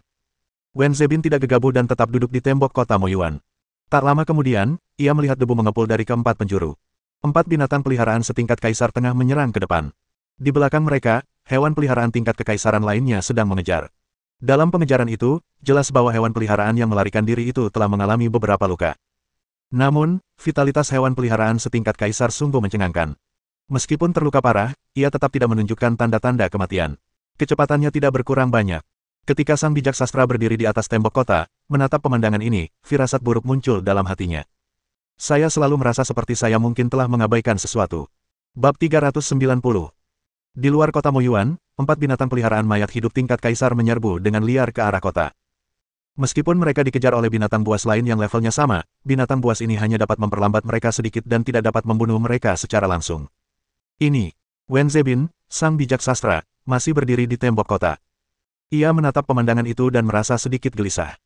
Wen Zebin tidak gegabah dan tetap duduk di tembok kota Moyuan. Tak lama kemudian, ia melihat debu mengepul dari keempat penjuru. 4 binatang peliharaan setingkat kaisar tengah menyerang ke depan. Di belakang mereka, hewan peliharaan tingkat kekaisaran lainnya sedang mengejar. Dalam pengejaran itu, jelas bahwa hewan peliharaan yang melarikan diri itu telah mengalami beberapa luka. Namun, vitalitas hewan peliharaan setingkat kaisar sungguh mencengangkan. Meskipun terluka parah, ia tetap tidak menunjukkan tanda-tanda kematian. Kecepatannya tidak berkurang banyak. Ketika sang bijak sastra berdiri di atas tembok kota, menatap pemandangan ini, firasat buruk muncul dalam hatinya. Saya selalu merasa seperti saya mungkin telah mengabaikan sesuatu. Bab 390. Di luar kota Moyuan, 4 binatang peliharaan mayat hidup tingkat kaisar menyerbu dengan liar ke arah kota. Meskipun mereka dikejar oleh binatang buas lain yang levelnya sama, binatang buas ini hanya dapat memperlambat mereka sedikit dan tidak dapat membunuh mereka secara langsung. Ini, Wen Zebin, sang bijak sastra, masih berdiri di tembok kota. Ia menatap pemandangan itu dan merasa sedikit gelisah.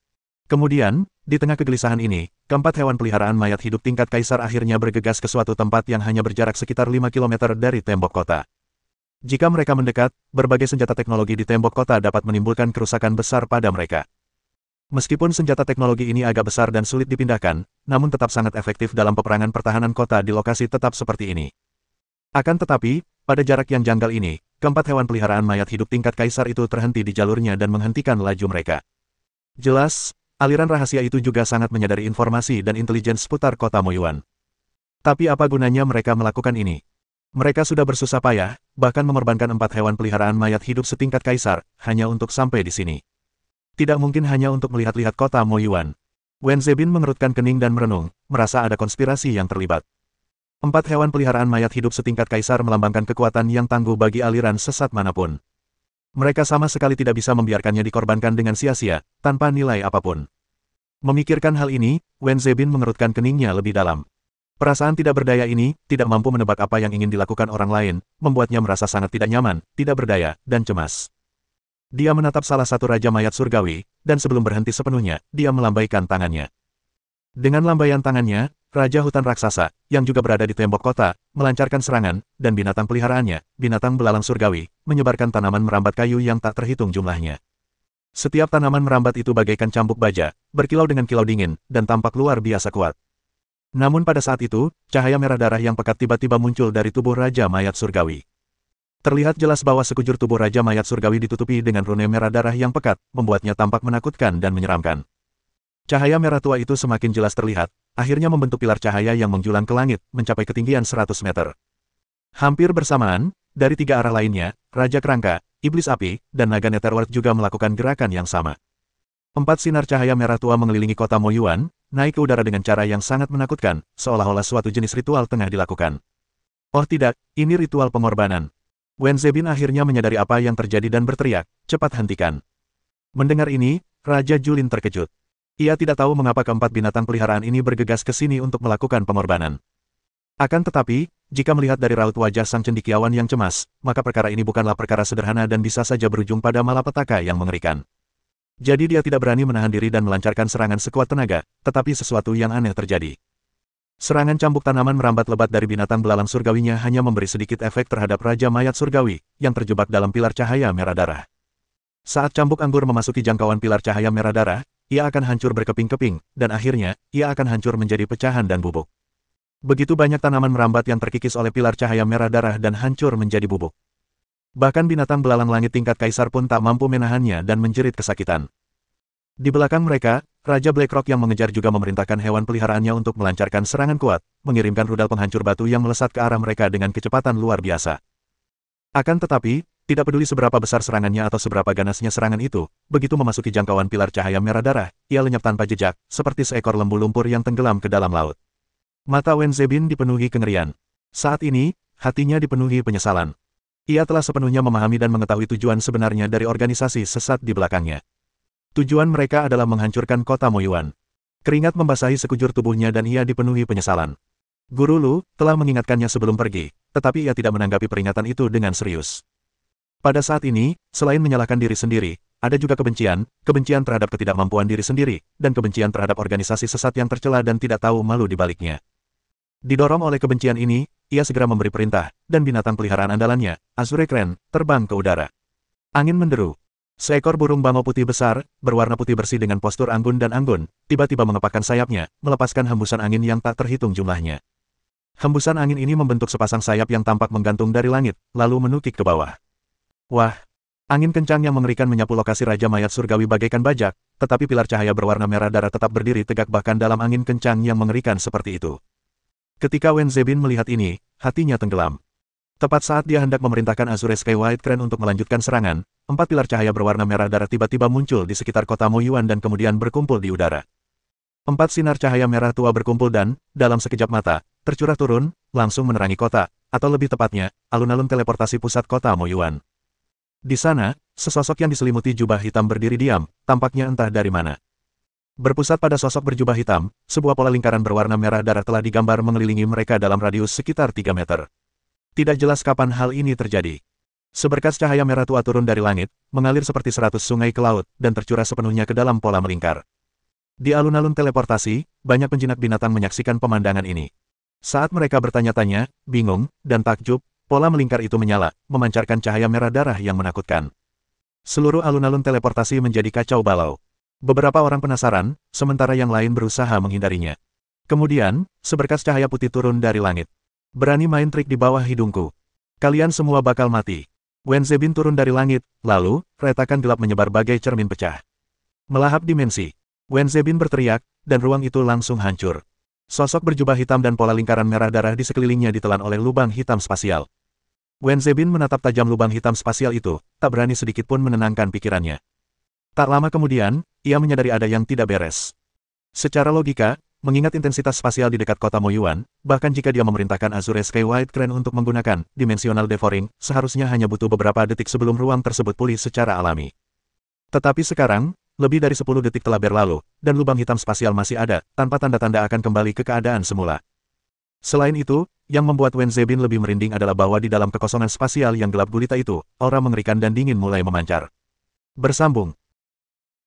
Kemudian, di tengah kegelisahan ini, keempat hewan peliharaan mayat hidup tingkat kaisar akhirnya bergegas ke suatu tempat yang hanya berjarak sekitar 5 km dari tembok kota. Jika mereka mendekat, berbagai senjata teknologi di tembok kota dapat menimbulkan kerusakan besar pada mereka. Meskipun senjata teknologi ini agak besar dan sulit dipindahkan, namun tetap sangat efektif dalam peperangan pertahanan kota di lokasi tetap seperti ini. Akan tetapi, pada jarak yang janggal ini, keempat hewan peliharaan mayat hidup tingkat kaisar itu terhenti di jalurnya dan menghentikan laju mereka. Jelas, aliran rahasia itu juga sangat menyadari informasi dan intelijen seputar kota Moyuan. Tapi apa gunanya mereka melakukan ini? Mereka sudah bersusah payah, bahkan mengorbankan 4 hewan peliharaan mayat hidup setingkat kaisar, hanya untuk sampai di sini. Tidak mungkin hanya untuk melihat-lihat kota Moyuan. Wen Zebin mengerutkan kening dan merenung, merasa ada konspirasi yang terlibat. 4 hewan peliharaan mayat hidup setingkat kaisar melambangkan kekuatan yang tangguh bagi aliran sesat manapun. Mereka sama sekali tidak bisa membiarkannya dikorbankan dengan sia-sia, tanpa nilai apapun. Memikirkan hal ini, Wen Zebin mengerutkan keningnya lebih dalam. Perasaan tidak berdaya ini, tidak mampu menebak apa yang ingin dilakukan orang lain, membuatnya merasa sangat tidak nyaman, tidak berdaya, dan cemas. Dia menatap salah satu Raja Mayat Surgawi, dan sebelum berhenti sepenuhnya, dia melambaikan tangannya. Dengan lambaian tangannya, Raja Hutan Raksasa, yang juga berada di tembok kota, melancarkan serangan, dan binatang peliharaannya, binatang belalang surgawi, menyebarkan tanaman merambat kayu yang tak terhitung jumlahnya. Setiap tanaman merambat itu bagaikan cambuk baja, berkilau dengan kilau dingin, dan tampak luar biasa kuat. Namun pada saat itu, cahaya merah darah yang pekat tiba-tiba muncul dari tubuh Raja Mayat Surgawi. Terlihat jelas bahwa sekujur tubuh Raja Mayat Surgawi ditutupi dengan rune merah darah yang pekat, membuatnya tampak menakutkan dan menyeramkan. Cahaya merah tua itu semakin jelas terlihat, akhirnya membentuk pilar cahaya yang menjulang ke langit, mencapai ketinggian 100 meter. Hampir bersamaan, dari 3 arah lainnya, Raja Kerangka, Iblis Api, dan Naga Netherworld juga melakukan gerakan yang sama. 4 sinar cahaya merah tua mengelilingi kota Moyuan, naik ke udara dengan cara yang sangat menakutkan, seolah-olah suatu jenis ritual tengah dilakukan. Oh tidak, ini ritual pengorbanan. Wen Zebin akhirnya menyadari apa yang terjadi dan berteriak, cepat hentikan. Mendengar ini, Raja Julin terkejut. Ia tidak tahu mengapa keempat binatang peliharaan ini bergegas ke sini untuk melakukan pengorbanan. Akan tetapi, jika melihat dari raut wajah sang cendekiawan yang cemas, maka perkara ini bukanlah perkara sederhana dan bisa saja berujung pada malapetaka yang mengerikan. Jadi dia tidak berani menahan diri dan melancarkan serangan sekuat tenaga, tetapi sesuatu yang aneh terjadi. Serangan cambuk tanaman merambat lebat dari binatang belalang surgawinya hanya memberi sedikit efek terhadap Raja Mayat Surgawi, yang terjebak dalam pilar cahaya merah darah. Saat cambuk anggur memasuki jangkauan pilar cahaya merah darah, ia akan hancur berkeping-keping, dan akhirnya, ia akan hancur menjadi pecahan dan bubuk. Begitu banyak tanaman merambat yang terkikis oleh pilar cahaya merah darah dan hancur menjadi bubuk. Bahkan binatang belalang langit tingkat kaisar pun tak mampu menahannya dan menjerit kesakitan. Di belakang mereka, Raja Blackrock yang mengejar juga memerintahkan hewan peliharaannya untuk melancarkan serangan kuat, mengirimkan rudal penghancur batu yang melesat ke arah mereka dengan kecepatan luar biasa. Akan tetapi, tidak peduli seberapa besar serangannya atau seberapa ganasnya serangan itu, begitu memasuki jangkauan pilar cahaya merah darah, ia lenyap tanpa jejak, seperti seekor lembu lumpur yang tenggelam ke dalam laut. Mata Wen Zebin dipenuhi kengerian. Saat ini, hatinya dipenuhi penyesalan. Ia telah sepenuhnya memahami dan mengetahui tujuan sebenarnya dari organisasi sesat di belakangnya. Tujuan mereka adalah menghancurkan kota Moyuan. Keringat membasahi sekujur tubuhnya dan ia dipenuhi penyesalan. Guru Lu telah mengingatkannya sebelum pergi, tetapi ia tidak menanggapi peringatan itu dengan serius. Pada saat ini, selain menyalahkan diri sendiri, ada juga kebencian terhadap ketidakmampuan diri sendiri, dan kebencian terhadap organisasi sesat yang tercela dan tidak tahu malu di baliknya. Didorong oleh kebencian ini, ia segera memberi perintah, dan binatang peliharaan andalannya, Azure Crane, terbang ke udara. Angin menderu. Seekor burung bangau putih besar, berwarna putih bersih dengan postur anggun dan anggun, tiba-tiba mengepakkan sayapnya, melepaskan hembusan angin yang tak terhitung jumlahnya. Hembusan angin ini membentuk sepasang sayap yang tampak menggantung dari langit, lalu menukik ke bawah. Wah! Angin kencang yang mengerikan menyapu lokasi Raja Mayat Surgawi bagaikan bajak, tetapi pilar cahaya berwarna merah darah tetap berdiri tegak bahkan dalam angin kencang yang mengerikan seperti itu. Ketika Wen Zebin melihat ini, hatinya tenggelam. Tepat saat dia hendak memerintahkan Azure Sky White Crane untuk melanjutkan serangan, 4 pilar cahaya berwarna merah darah tiba-tiba muncul di sekitar kota Moyuan dan kemudian berkumpul di udara. 4 sinar cahaya merah tua berkumpul dan, dalam sekejap mata, tercurah turun, langsung menerangi kota, atau lebih tepatnya, alun-alun teleportasi pusat kota Moyuan. Di sana, sesosok yang diselimuti jubah hitam berdiri diam, tampaknya entah dari mana. Berpusat pada sosok berjubah hitam, sebuah pola lingkaran berwarna merah darah telah digambar mengelilingi mereka dalam radius sekitar 3 meter. Tidak jelas kapan hal ini terjadi. Seberkas cahaya merah tua turun dari langit, mengalir seperti 100 sungai ke laut, dan tercurah sepenuhnya ke dalam pola melingkar. Di alun-alun teleportasi, banyak penjinak binatang menyaksikan pemandangan ini. Saat mereka bertanya-tanya, bingung, dan takjub, pola melingkar itu menyala, memancarkan cahaya merah darah yang menakutkan. Seluruh alun-alun teleportasi menjadi kacau balau. Beberapa orang penasaran, sementara yang lain berusaha menghindarinya. Kemudian, seberkas cahaya putih turun dari langit. Berani main trik di bawah hidungku. Kalian semua bakal mati. Wen Zebin turun dari langit, lalu, retakan gelap menyebar bagai cermin pecah. Melahap dimensi. Wen Zebin berteriak, dan ruang itu langsung hancur. Sosok berjubah hitam dan pola lingkaran merah darah di sekelilingnya ditelan oleh lubang hitam spasial. Wen Zebin menatap tajam lubang hitam spasial itu, tak berani sedikit pun menenangkan pikirannya. Tak lama kemudian, ia menyadari ada yang tidak beres. Secara logika, mengingat intensitas spasial di dekat kota Moyuan, bahkan jika dia memerintahkan Azure Sky White Crane untuk menggunakan dimensional devouring, seharusnya hanya butuh beberapa detik sebelum ruang tersebut pulih secara alami. Tetapi sekarang, lebih dari 10 detik telah berlalu, dan lubang hitam spasial masih ada, tanpa tanda-tanda akan kembali ke keadaan semula. Selain itu, yang membuat Wen Zebin lebih merinding adalah bahwa di dalam kekosongan spasial yang gelap gulita itu, aura mengerikan dan dingin mulai memancar. Bersambung.